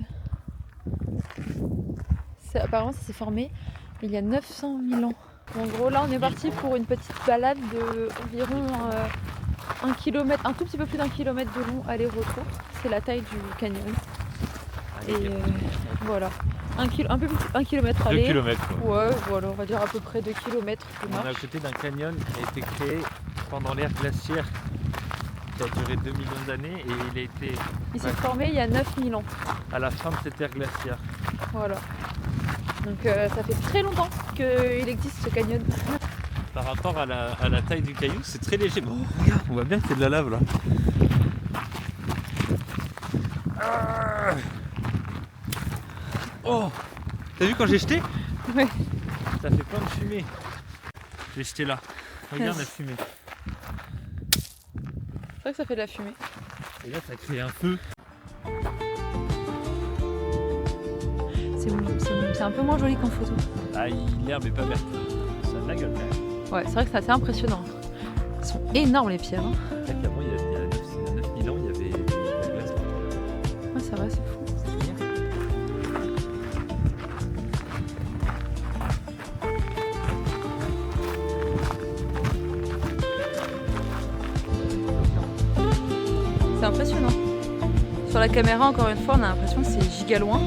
Apparemment, ça s'est formé il y a 900 000 ans. En gros, là, on est parti pour une petite balade de environ 1 km, un tout petit peu plus d'1 kilomètre de long, aller-retour. C'est la taille du canyon. Et voilà. Un peu plus de 1 kilomètre 2 aller. km quoi. Ouais, voilà, on va dire à peu près 2 kilomètres de On est à marche. côté d'un canyon qui a été créé pendant l'ère glaciaire qui a duré 2 millions d'années et il a été Il s'est formé il y a 9000 ans. à la fin de cette ère glaciaire. Voilà. Donc ça fait très longtemps qu'il existe ce canyon. Par rapport à la taille du caillou, c'est très léger. Bon, regarde, on voit bien que c'est de la lave là. Ah. Oh, t'as vu quand j'ai jeté? Ouais. Ça fait plein de fumée. J'ai jeté là. Regarde la fumée. C'est vrai que ça fait de la fumée. Et là, ça crée un feu. C'est un peu moins joli qu'en photo. Ah, l'herbe est pas verte. Ça a de la gueule quand même. Ouais, c'est vrai que c'est assez impressionnant. Ils sont énormes les pierres. Hein. En fait, avant, il y a 9000 ans, il y avait de la glace partout. Ouais, c'est vrai, c'est fou. C'est impressionnant. Sur la caméra, encore une fois, on a l'impression que c'est giga loin.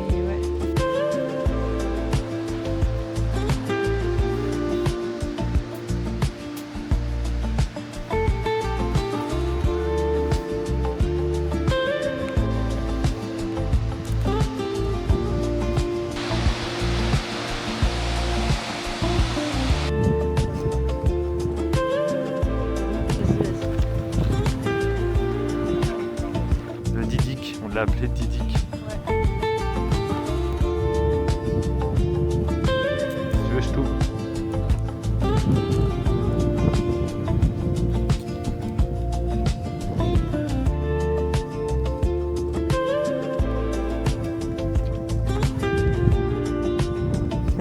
Mais ouais. l'a appelé Didic. Ouais. Si tu veux, je t'ouvre.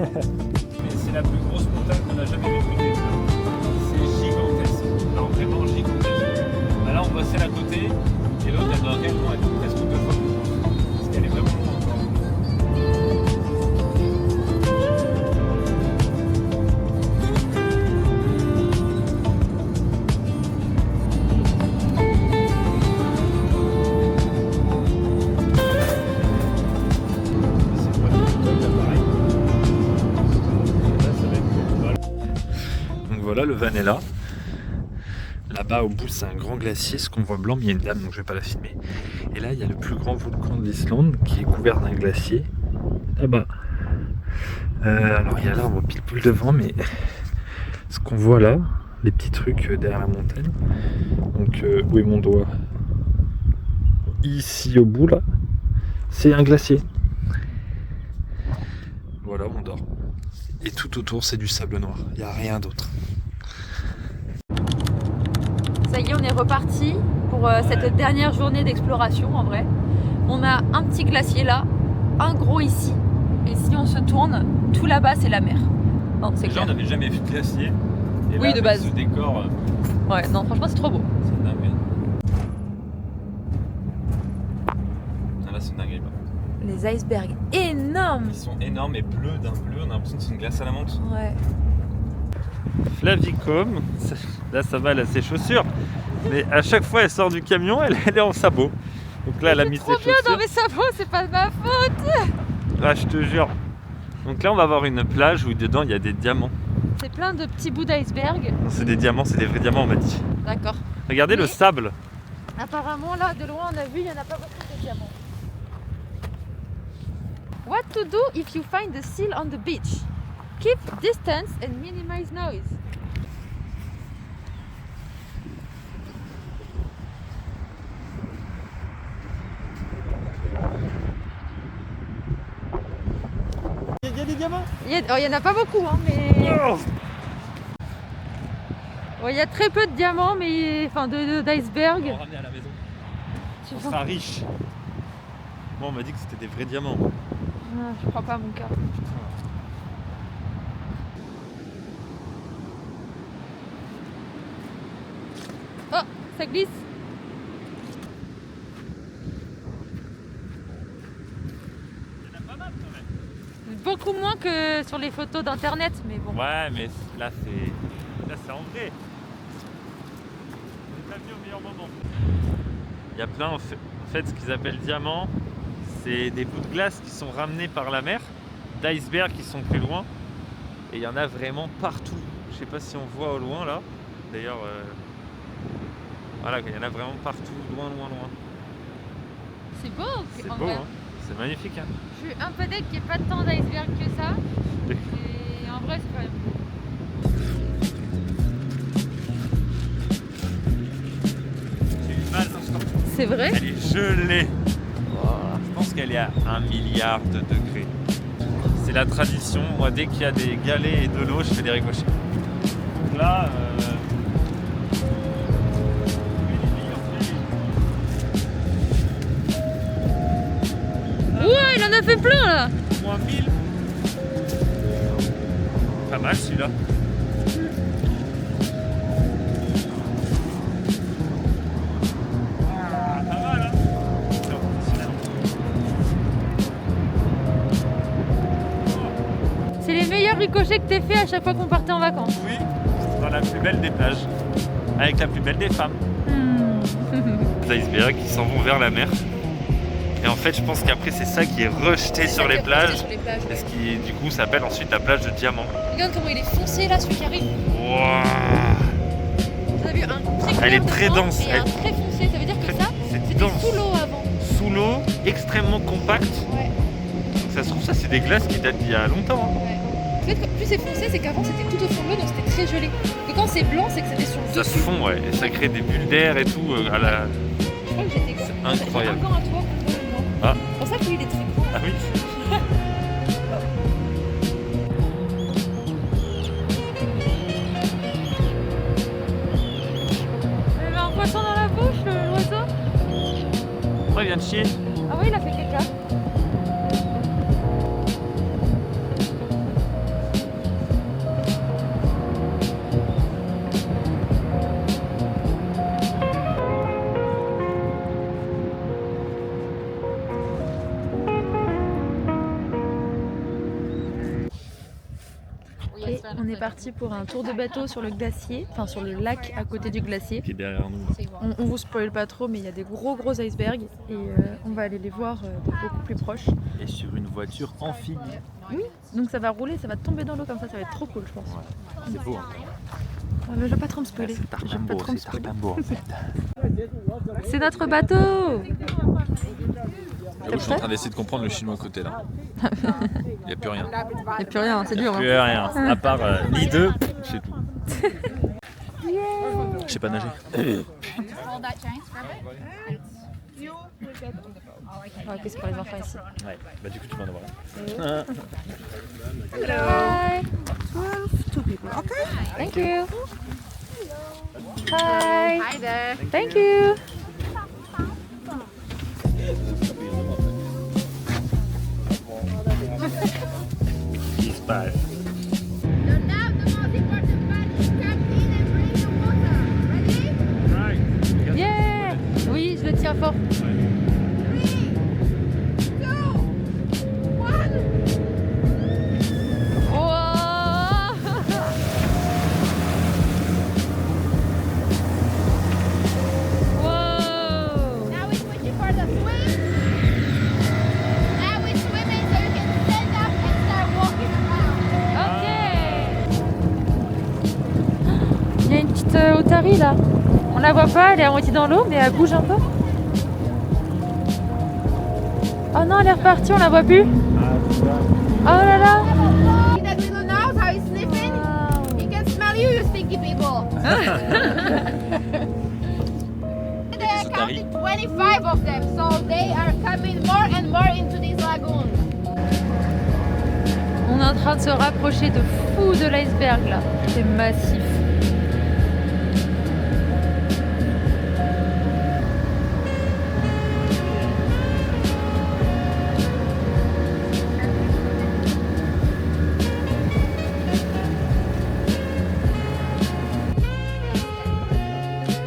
Mais c'est la plus grosse montagne qu'on a jamais vue. C'est gigantesque. Non, vraiment gigantesque. Bah là, on voit celle à côté, et l'autre, elle doit réellement être presque 2 fois plus grosse. Parce qu'elle est vraiment loin encore. C'est pas le top d'appareil. Là, ça va être voilà. Donc voilà, le van est là. Là-bas au bout c'est un grand glacier, ce qu'on voit blanc, mais il y a une dame donc je vais pas la filmer. Et là il y a le plus grand volcan de l'Islande qui est couvert d'un glacier. Là-bas. Alors il y a l'arbre pile poil devant, mais ce qu'on voit là, les petits trucs derrière la montagne. Donc où est mon doigt? Ici au bout là, c'est un glacier. Voilà, on dort. Et tout autour c'est du sable noir, il n'y a rien d'autre. Ça y est, on est reparti pour cette dernière journée d'exploration en vrai. On a un petit glacier là, un gros ici. Et si on se tourne, tout là-bas c'est la mer. Non, c'est Déjà, clair. on n'avait jamais vu de glacier. Et Oui, là, de avec base. ce décor, Ouais, non, franchement c'est trop beau. c'est dingue. Ah, là, c'est dingue. Les icebergs énormes. Ils sont énormes et bleus d'un bleu. On a l'impression que c'est une glace à la menthe. Ouais. Flavicom, là ça va, elle a ses chaussures. Mais à chaque fois, elle sort du camion, elle est en sabot. Donc là, elle a mis ses Trop bien, chaussures. non mais ça va, c'est pas de ma faute. Ah, je te jure. Donc là, on va avoir une plage où dedans, il y a des diamants. C'est plein de petits bouts d'iceberg. Non, c'est des diamants, c'est des vrais diamants, on m'a dit. D'accord. Regardez le Mais- sable. Apparemment là, de loin on a vu, il n'y en a pas beaucoup de diamants. What to do if you find a seal on the beach? Keep distance and minimize noise. Il y a des diamants. Il y en a pas beaucoup, hein, mais Oh, ouais, il y a très peu de diamants, mais enfin d'iceberg. on va ramener à la maison. Tu On vois. sera riche. Moi, on m'a dit que c'était des vrais diamants. Ah, je crois pas à mon cœur. Oh, ça glisse. Il y en a pas mal quand même. Beaucoup moins que sur les photos d'internet, mais bon. Ouais, mais là, c'est en vrai. On est pas venu au meilleur moment. Il y a plein, en fait, ce qu'ils appellent diamants, c'est des bouts de glace qui sont ramenés par la mer, d'icebergs qui sont plus loin, et il y en a vraiment partout. Je sais pas si on voit au loin là. D'ailleurs, voilà, il y en a vraiment partout, loin. C'est beau, C'est en beau, vrai. hein. C'est magnifique. Hein. Je suis un peu deg qu'il n'y ait pas tant d'iceberg que ça. Et en vrai, c'est quand même beau. J'ai eu mal parce qu'en C'est vrai? elle est gelée. Je pense qu'elle est à 1 milliard de degrés. C'est la tradition. Moi, dès qu'il y a des galets et de l'eau, je fais des ricochets. Donc là, Ouais, il en a fait plein là! moins 1000. Pas mal celui-là. Ah, pas mal, hein. C'est professionnel. C'est les meilleurs ricochets que t'aies fait à chaque fois qu'on partait en vacances. Oui, dans la plus belle des plages, avec la plus belle des femmes. Les icebergs qui s'en vont vers la mer. Et en fait, je pense qu'après, c'est ça qui est rejeté sur les plages. Et ce qui, du coup, s'appelle ensuite la plage de diamants. Regarde comment il est foncé là, celui qui arrive. Wouah. Vous avez vu un très clair Elle est très devant dense, et elle- un très foncé. Ça veut dire que ça, C'est c'était dense. sous l'eau avant. Sous l'eau, extrêmement compact. Ouais. Donc ça se trouve, ça, c'est des glaces qui datent d'il y a longtemps. Hein. Ouais. En fait, plus c'est foncé, c'est qu'avant c'était tout au fond de l'eau, donc c'était très gelé. Et quand c'est blanc, c'est que c'était sur le Ça se dessus. fond, ouais. Et ça crée des bulles d'air et tout. À la... Je crois que j'étais incroyable. encore à toi, complètement. Ah. C'est pour ça que lui il est très grand. Ah oui. Il avait un poisson dans la bouche, l'oiseau. Oh, il vient de chier. Ah oui, il a fait caca. Et on est parti pour un tour de bateau sur le glacier, enfin sur le lac à côté du glacier. Qui est derrière nous. On vous spoil pas trop, mais il y a des gros icebergs et on va aller les voir de beaucoup plus proche. Et sur une voiture amphibie. Oui, donc ça va rouler, ça va tomber dans l'eau comme ça va être trop cool, je pense. Ouais. C'est beau. Hein. Je vais pas trop me spoiler. C'est Tartambour, c'est Tartambour en fait. C'est notre bateau. Je suis en train d'essayer de comprendre le chinois à côté là. Il n'y a plus rien. Il n'y a plus rien, c'est dur. Plus rien. À part ni deux, c'est tout. Je sais pas nager. Ok, c'est pour les enfants ici. Ouais, bah du coup tu vas en avoir un. Hi. 2 people, okay? Thank you. Hi. Hi there. Thank you. Qu'est-ce qui se passe? So now the most important part is come in and bring the water. Ready? Yeah. Oui, je le tiens fort. 3, 2, 1. Wow. Wow. Now we're switching for the swim. Now we're swimming so you can stand up and start walking around. Ok. Il y a une petite otarie là. On la voit pas, elle est à moitié dans l'eau, mais elle bouge un peu. Oh non, elle est repartie, on la voit plus. Oh là là. See that little nose, how he's sniffing? He can smell you, you stinky people. They counted 25 of them, so they are coming more and more into this lagoon. On est en train de se rapprocher de fou de l'iceberg là. C'est massif.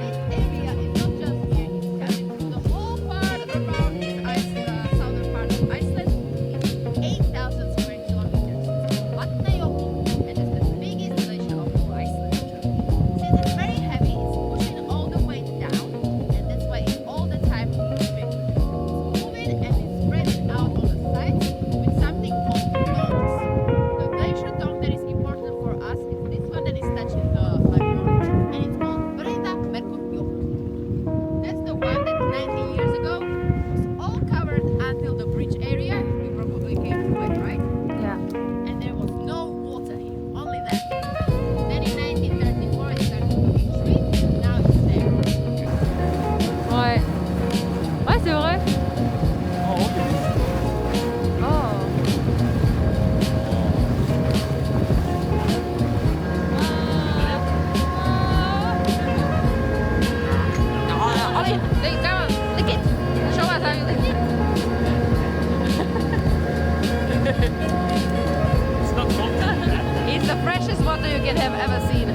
This area is not just here, it's coming through the whole part around this southern part of Iceland. It's 8,000 square kilometers. Vatnajökull, and it's the biggest glacier of all Iceland. Since it's very heavy, it's pushing all the weight down, and that's why it's all the time moving. It's moving and it's spreading out on the sides with something called domes. The glacier dome that is important for us is this one that is touching the lagoon, and it's called Breiða Merkurjökull. That's the one that 90 years ago was all covered until the bridge area. You probably came through it, right? Yeah. And there was no water here, only that. Then in 1934 it started to retreat, and now it's there. Ouais. Ouais, c'est vrai. Oh. Ollie, come on, lick it. Show us how you lick it. It's not cold. It's the freshest water you can have ever seen.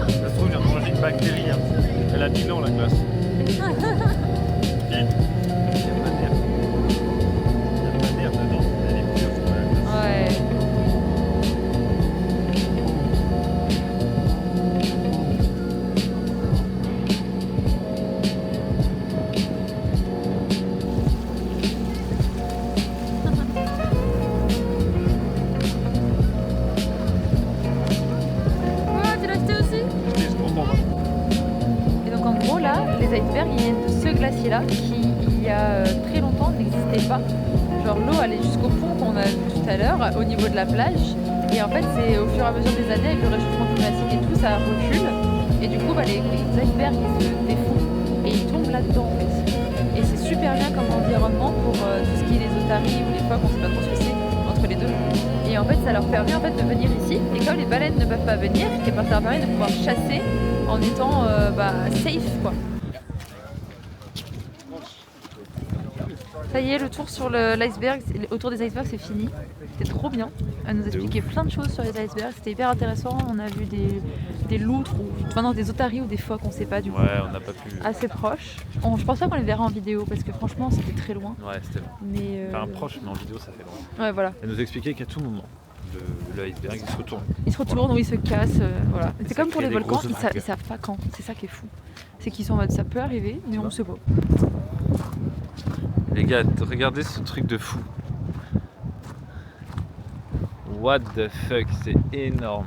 Ça se trouve, je viens de manger une bactérie. Hein. Elle a 1000 ans la glace. Il y a de la mer. Il y a de la mer dedans. Elle est pure, c'est pas la glace. Ouais. Oh, tu l'as acheté aussi? Je suis content. Et donc en gros là, les icebergs ils viennent de ce glacier là qui il y a très longtemps n'existait pas. Genre l'eau allait jusqu'au fond qu'on a vu tout tout à l'heure, au niveau de la plage. Et en fait, c'est au fur et à mesure des années, avec le réchauffement climatique et tout, ça recule. Et du coup, bah, les icebergs ils se défont et ils tombent là-dedans en fait. Et c'est super bien comme environnement pour tout ce qui est les otaries ou les phoques, on sait pas trop ce que c'est entre les deux. Et en fait, ça leur permet en fait de venir ici. Et comme les baleines ne peuvent pas venir, et ben, ça leur permet de pouvoir chasser en étant safe quoi. Ça y est, le tour sur l'iceberg, autour des icebergs, c'est fini. C'était trop bien. Elle nous expliquait plein de choses sur les icebergs. C'était hyper intéressant. On a vu des loutres, des otaries ou des phoques, on sait pas du coup. Ouais, on n'a pas pu. Assez proches. Je pense pas qu'on les verra en vidéo parce que franchement, c'était très loin. Ouais, c'était loin. Mais Enfin, proche, mais en vidéo, ça fait loin. ouais, voilà. Elle nous expliquait qu'à tout moment, l'iceberg il se retourne. Ils se retournent ou ils se cassent. Voilà. Et C'est ça comme pour crée les des volcans, grosses ils vagues. savent pas quand. C'est ça qui est fou. C'est qu'ils sont en mode ça peut arriver, mais on sait pas. Les gars, regardez ce truc de fou. What the fuck, c'est énorme.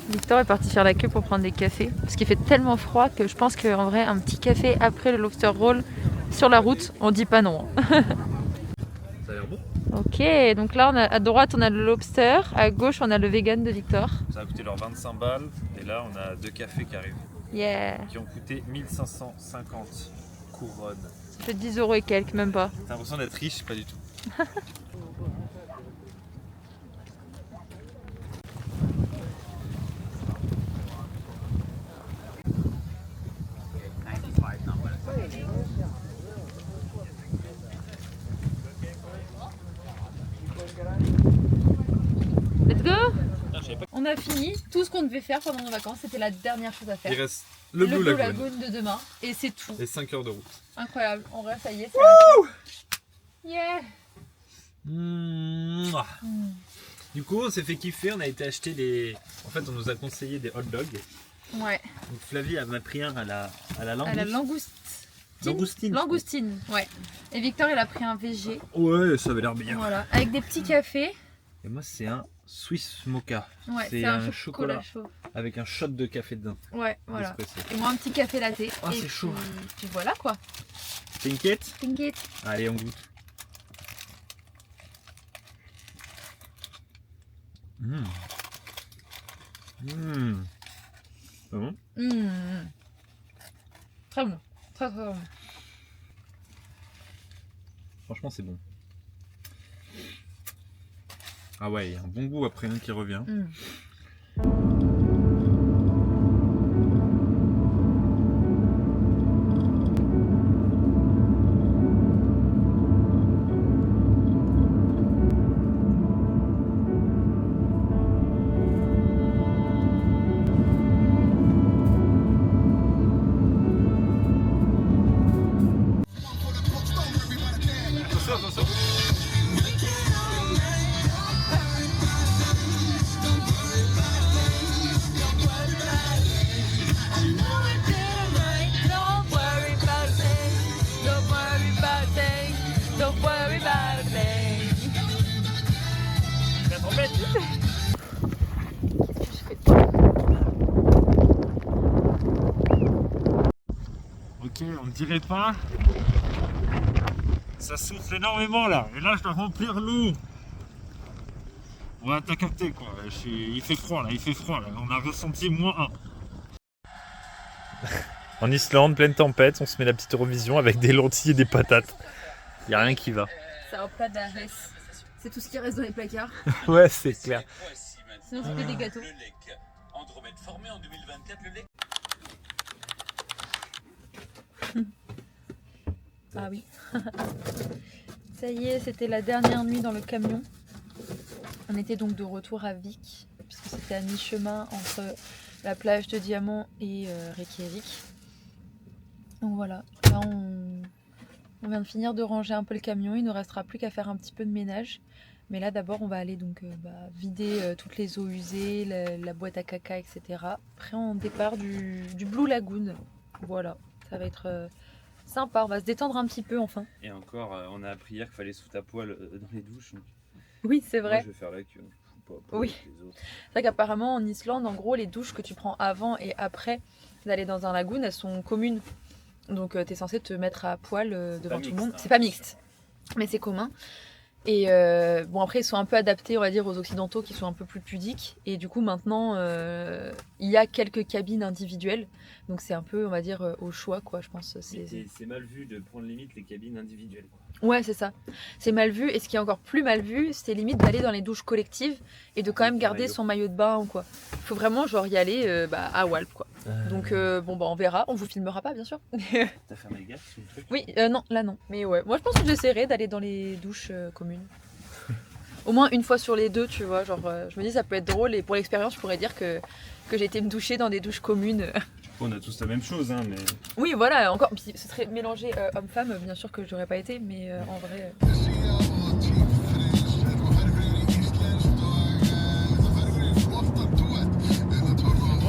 Victor est parti faire la queue pour prendre des cafés parce qu'il fait tellement froid que je pense qu'en vrai un petit café après le lobster roll sur la route, on dit pas non. Ça a l'air bon. Ok, donc là à droite on a le lobster, à gauche on a le vegan de Victor. Ça a coûté leur 25 balles et là on a 2 cafés qui arrivent. Yeah. Qui ont coûté 1550 couronnes. Ça fait 10 € et quelques, même pas. T'as l'impression d'être riche, pas du tout. Let's go. On a fini tout ce qu'on devait faire pendant nos vacances, c'était la dernière chose à faire. Il reste le Blue Lagoon. Lagoon de demain et c'est tout. Et 5 heures de route. Incroyable, en vrai ça y est, c'est la fin. Yeah. Mouah. Du coup on s'est fait kiffer, on a été acheter des... En fait on nous a conseillé des hot dogs. Ouais. Donc Flavie m'a pris un à la langoustine. À la langoustine. Langoustine, ouais. Et Victor il a pris un VG. Ouais, ça avait l'air bien. Voilà, avec des petits cafés. Et moi c'est un Swiss Mocha. Ouais, c'est un chocolat chaud. avec un shot de café dedans. Ouais, voilà. Espresso. Et moi un petit café latte. Oh, et c'est chaud. Puis voilà quoi. T'inquiète? T'inquiète. Allez, on goûte. C'est bon? Très bon. Très très bon. Franchement, c'est bon. Ah ouais, il y a un bon goût après qui revient. Ok, on ne dirait pas. Ça souffle énormément là. Et là, je dois remplir l'eau. Ouais, t'as capté quoi. Il fait froid là, On a ressenti -1. En Islande, pleine tempête, on se met la petite Eurovision avec des lentilles et des patates. Y a rien qui va. C'est un plat d'Arès. C'est tout ce qui reste dans les placards. Ouais, c'est clair. Sinon, c'est que des gâteaux. Andromède formé en 2024, le lait. Ah oui. Ça y est, c'était la dernière nuit dans le camion. On était donc de retour à Vik, puisque c'était à mi-chemin entre la plage de Diamant et Reykjavik. Donc voilà, là on vient de finir de ranger un peu le camion, il ne nous restera plus qu'à faire un petit peu de ménage. Mais là d'abord on va aller donc vider toutes les eaux usées, la boîte à caca, etc. Après on départ du Blue Lagoon. Voilà, ça va être sympa, on va se détendre un petit peu enfin. Et encore, on a appris hier qu'il fallait sous ta poêle dans les douches. Donc... Oui, c'est vrai. Moi, je vais faire la queue. Pas Oui. les autres. C'est vrai qu'apparemment en Islande, en gros, les douches que tu prends avant et après d'aller dans un lagoon, elles sont communes. Donc t'es censé te mettre à poil devant pas tout le mixte, monde. hein. C'est pas mixte, mais c'est commun. Et bon après ils sont un peu adaptés on va dire aux occidentaux qui sont un peu plus pudiques et du coup maintenant il y a quelques cabines individuelles donc c'est un peu on va dire au choix quoi je pense. C'est mal vu de prendre limite les cabines individuelles. Quoi. Ouais c'est ça, c'est mal vu et ce qui est encore plus mal vu c'est limite d'aller dans les douches collectives et de quand même garder son maillot de bain ou quoi. Faut vraiment genre y aller à Walp quoi. Donc bon bah on verra, on vous filmera pas bien sûr. T'as fermé le gaz sous le truc? Oui, non, là non. Mais ouais, moi je pense que j'essaierai d'aller dans les douches communes. Au moins une fois sur les deux, tu vois. Genre, je me dis ça peut être drôle et pour l'expérience, je pourrais dire que j'ai été me doucher dans des douches communes. On a tous la même chose, hein, mais. Oui, voilà, encore. Puis ce serait mélangé homme-femme, bien sûr que j'aurais pas été, mais en vrai.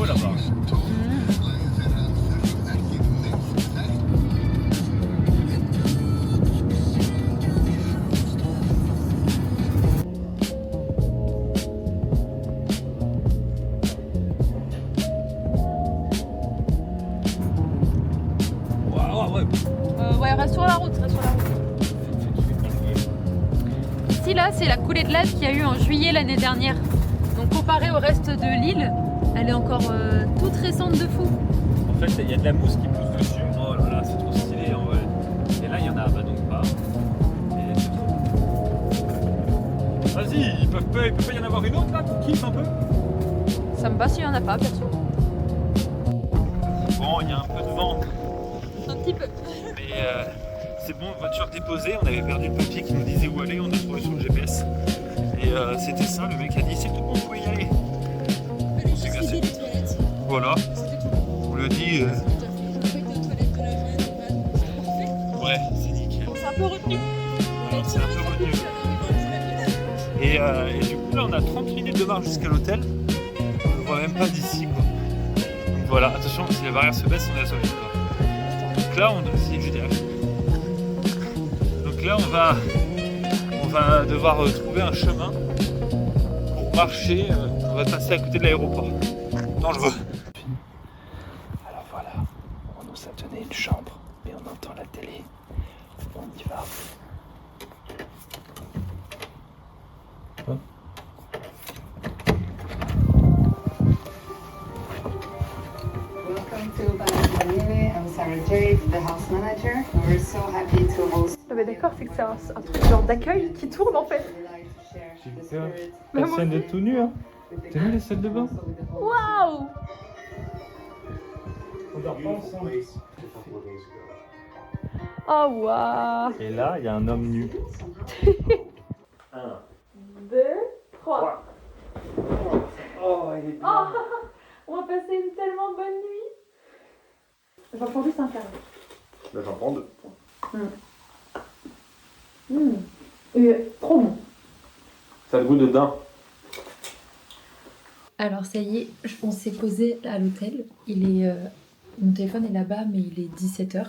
Oh là-bas. Ouais, reste sur la route, Ici, là, c'est la coulée de lave qu'il y a eu en juillet l'année dernière. Donc, comparé au reste de l'île, elle est encore toute récente de fou. En fait, il y a de la mousse qui pousse dessus. Oh là là, c'est trop stylé en vrai. Et là, il y en a donc pas. Et c'est trop. Vas-y, il peut pas y en avoir une autre là pour kiffe un peu? Ça me bat s'il y en a pas, perso. Bon, il y a un peu de vent. Un petit peu. Mais c'est bon, voiture déposée, on avait perdu le papier qui nous disait où aller, on a trouvé sur le GPS. Et c'était ça, le mec a dit c'est tout bon, vous pouvez y aller. On s'est cassé. Voilà. On lui a dit. Ouais, c'est nickel. C'est un peu retenu. Alors, c'est un peu retenu. Et du coup, là, on a 30 minutes de marche jusqu'à l'hôtel. On ne voit même pas d'ici, quoi. Donc voilà, attention, si la barrière se baisse, on est à sauver. Donc là, c'est génial. Donc là, on va devoir trouver un chemin pour marcher. On va passer à côté de l'aéroport. Dangereux. Alors voilà, on nous a donné une chambre, mais on entend la télé. On y va. Welcome to Bananile. I'm Sarah Jade, the house manager. We're so happy to host. Ah bah d'accord, c'est que c'est un truc genre d'accueil qui tourne en fait. J'ai peur. La scène de tout nu, hein. T'as vu les salles de bain? Waouh! On dort pas ensemble. Oh waouh! Et là, il y a un homme nu. 1, 2, 3. Oh, il est bien. Oh, on va passer une tellement bonne nuit. J'en prends juste un carré. Bah, j'en prends 2. Trop bon. Ça a le goût de daim. Alors ça y est, on s'est posé à l'hôtel. Mon téléphone est là-bas, mais il est 17h.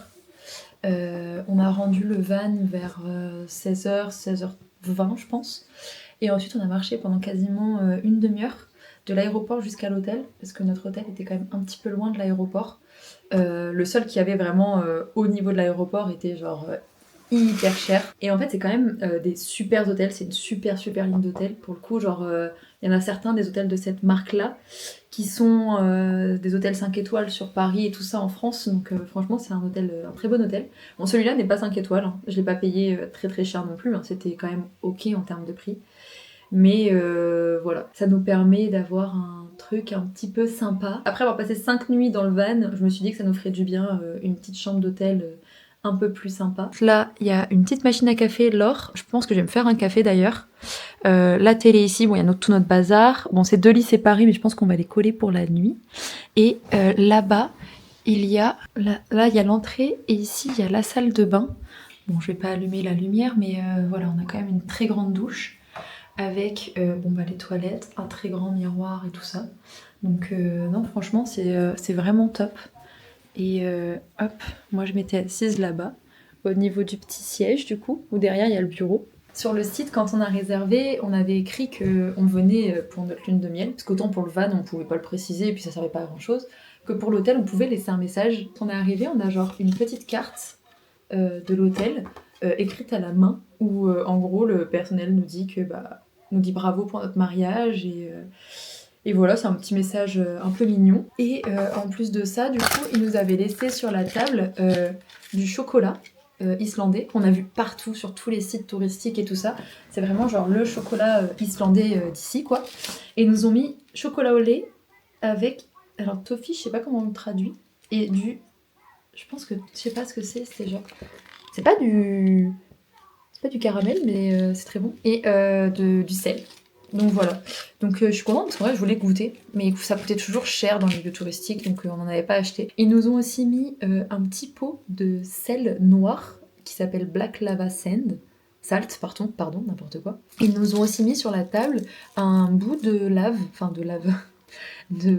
On a rendu le van vers 16h, 16h20 je pense. Et ensuite on a marché pendant quasiment une demi-heure de l'aéroport jusqu'à l'hôtel, parce que notre hôtel était quand même un petit peu loin de l'aéroport. Le seul qui avait vraiment au niveau de l'aéroport était genre hyper cher. Et en fait c'est quand même des super hôtels, c'est une super ligne d'hôtels. Pour le coup genre il y en a certains des hôtels de cette marque-là qui sont des hôtels 5 étoiles sur Paris et tout ça en France. Donc franchement c'est un très bon hôtel. Bon celui-là n'est pas 5 étoiles, hein. Je l'ai pas payé très cher non plus, hein. C'était quand même ok en termes de prix. Mais voilà, ça nous permet d'avoir un truc un petit peu sympa. Après avoir passé 5 nuits dans le van, je me suis dit que ça nous ferait du bien une petite chambre d'hôtel un peu plus sympa. Là, il y a une petite machine à café, Laure. Je pense que je vais me faire un café d'ailleurs. La télé ici, bon, il y a tout notre bazar. Bon, c'est 2 lits séparés, mais je pense qu'on va les coller pour la nuit. Et là-bas, il y a l'entrée et ici, il y a la salle de bain. Bon, je vais pas allumer la lumière, mais voilà, on a quand même une très grande douche avec les toilettes, un très grand miroir et tout ça. Donc non, franchement, c'est vraiment top. Et hop, moi je m'étais assise là-bas, au niveau du petit siège du coup, où derrière il y a le bureau. Sur le site, quand on a réservé, on avait écrit qu'on venait pour notre lune de miel, parce qu'autant pour le van on pouvait pas le préciser et puis ça servait pas à grand chose. que pour l'hôtel, on pouvait laisser un message. Quand on est arrivé, on a genre une petite carte de l'hôtel écrite à la main où en gros le personnel nous dit bravo pour notre mariage et voilà, c'est un petit message un peu mignon. Et en plus de ça, du coup, ils nous avaient laissé sur la table du chocolat islandais qu'on a vu partout sur tous les sites touristiques et tout ça. C'est vraiment genre le chocolat islandais d'ici quoi. Et ils nous ont mis chocolat au lait avec, alors toffee, je sais pas comment on le traduit, et je pense que, je sais pas ce que c'était genre, c'est pas du caramel mais c'est très bon, et du sel. Donc voilà, donc je suis contente parce qu'en vrai je voulais goûter, mais ça coûtait toujours cher dans les lieux touristiques, donc on n'en avait pas acheté. Ils nous ont aussi mis un petit pot de sel noir qui s'appelle Black Lava Salt, pardon, n'importe quoi. Ils nous ont aussi mis sur la table un bout de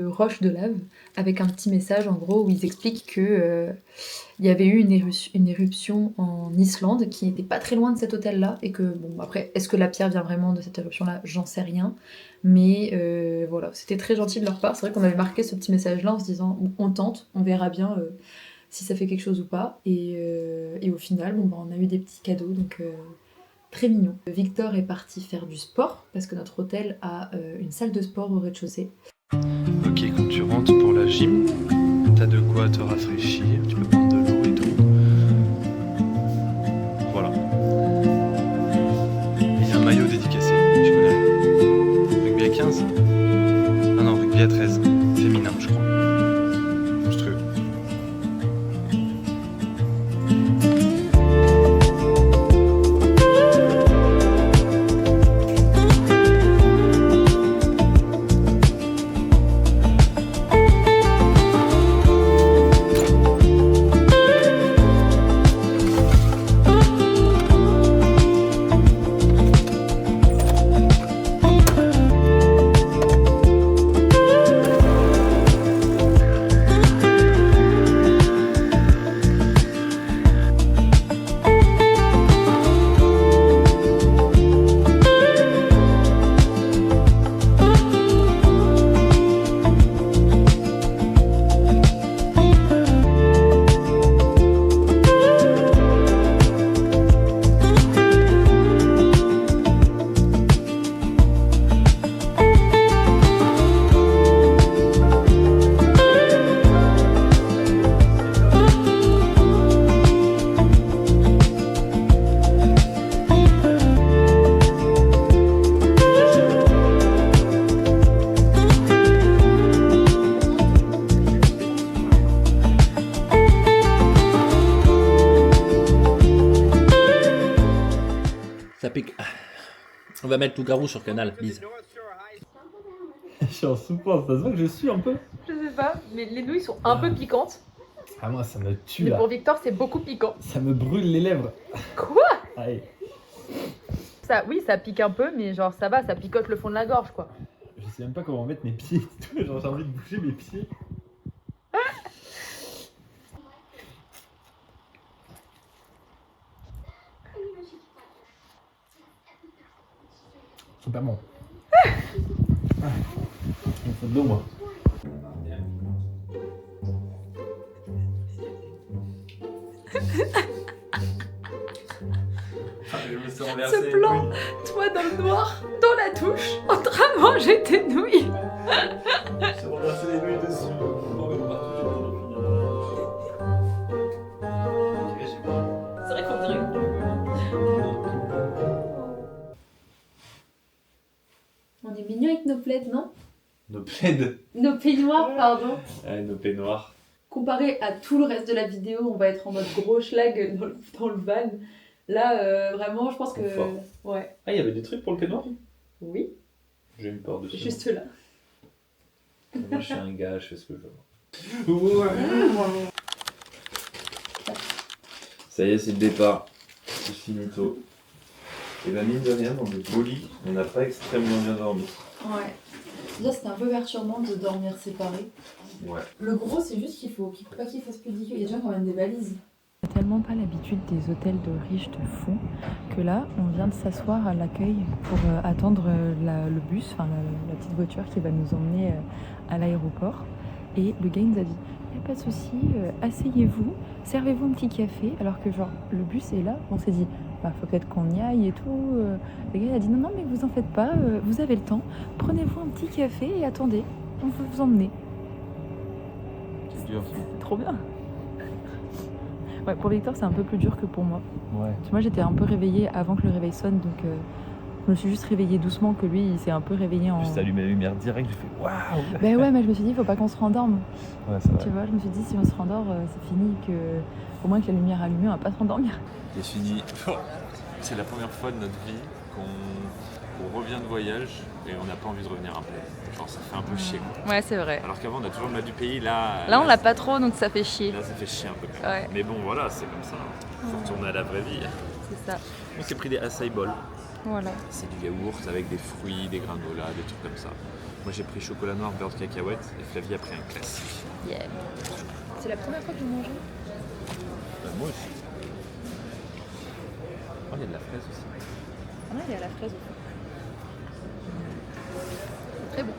roche de lave, avec un petit message en gros où ils expliquent que il y avait eu une éruption en Islande qui n'était pas très loin de cet hôtel-là, et que bon après, est-ce que la pierre vient vraiment de cette éruption-là, j'en sais rien, mais voilà, c'était très gentil de leur part. C'est vrai qu'on avait marqué ce petit message-là en se disant on tente, on verra bien si ça fait quelque chose ou pas, et au final on a eu des petits cadeaux, donc très mignon. Victor est parti faire du sport parce que notre hôtel a une salle de sport au rez-de-chaussée. Ok, quand tu rentres pour la gym, t'as de quoi te rafraîchir, tu peux prendre de l'eau et tout. Voilà. Il y a un maillot dédicacé, je connais. Rugby à 15 ? Ah non, rugby à 13. Féminin, je crois. Monstrueux. Ça pique. On va mettre Loup-garou sur Canal, bise. Je suis en souffrance, ça se voit que je suis un peu. Je sais pas, mais les nouilles sont un peu piquantes. Ah moi ça me tue Mais là. pour Victor, c'est beaucoup piquant. Ça me brûle les lèvres. Quoi? Allez. Ça, oui, ça pique un peu, mais genre ça va, ça picote le fond de la gorge quoi. Je sais même pas comment mettre mes pieds. Genre j'ai envie de bouger mes pieds. Super bon. Il me faut de l'eau moi. Je me suis renversé. Ce plan, toi dans le noir, dans la douche, en train de manger tes nouilles. Je me suis renversé les nouilles dessus. C'est vrai qu'on dirait. On est mignon avec nos plaids, non? Nos plaids. Nos peignoirs, pardon. Ouais, nos peignoirs. Comparé à tout le reste de la vidéo, on va être en mode gros schlag dans le van. Là, vraiment, je pense que... Confort. Ouais. Ah, il y avait des trucs pour le peignoir? Oui, J'ai eu peur de ça. juste là. Moi, je suis un gars, je fais ce que je veux. Ça y est, c'est le départ. C'est finito. Et la mine de rien, dans le beau lit, on n'a pas extrêmement bien dormi. Ouais. Déjà, c'était un peu perturbant de dormir séparés. Ouais. Le gros, c'est juste qu'il faut pas qu'il fasse plus de Il y a des gens qui emmènent des valises. On n'a tellement pas l'habitude des hôtels de riches de fond que là, on vient de s'asseoir à l'accueil pour attendre le bus, enfin la petite voiture qui va nous emmener à l'aéroport. Et le gars il nous a dit, il n'y a pas de souci, asseyez-vous, servez-vous un petit café. Alors que genre, le bus est là, on s'est dit, bah faut peut-être qu'on y aille et tout. Le gars il a dit, non, mais vous en faites pas, vous avez le temps, prenez-vous un petit café et attendez, on va vous emmener. C'est dur. Trop bien. Ouais, pour Victor, c'est un peu plus dur que pour moi. Ouais. Parce que moi, j'étais un peu réveillée avant que le réveil sonne, donc je me suis juste réveillée doucement, que lui, il s'est un peu réveillé en... Juste allumé la lumière direct, j'ai fait waouh. Ben ouais, mais je me suis dit, il faut pas qu'on se rendorme. Ouais, c'est vrai. Tu vois, je me suis dit, si on se rendort, c'est fini, que au moins que la lumière allumée, on va pas se rendormir. J'ai fini. C'est la première fois de notre vie qu'on revient de voyage et on n'a pas envie de revenir un peu. Genre ça fait un peu chier quoi. Ouais, c'est vrai. Alors qu'avant on a toujours le mal du pays, là Là, on l'a pas trop, donc ça fait chier. Là ça fait chier un peu quand Ouais. même. Mais bon voilà, c'est comme ça. Faut retourner à la vraie vie. C'est ça. On s'est pris des acai bol. Voilà. C'est du yaourt avec des fruits, des granolas, des trucs comme ça. Moi j'ai pris chocolat noir, beurre de cacahuète et Flavie a pris un classique. Yeah. C'est la première fois que vous mangez? Moi aussi. Oh, il y a de la fraise aussi. Ah ouais, il y a la fraise aussi. Très bon.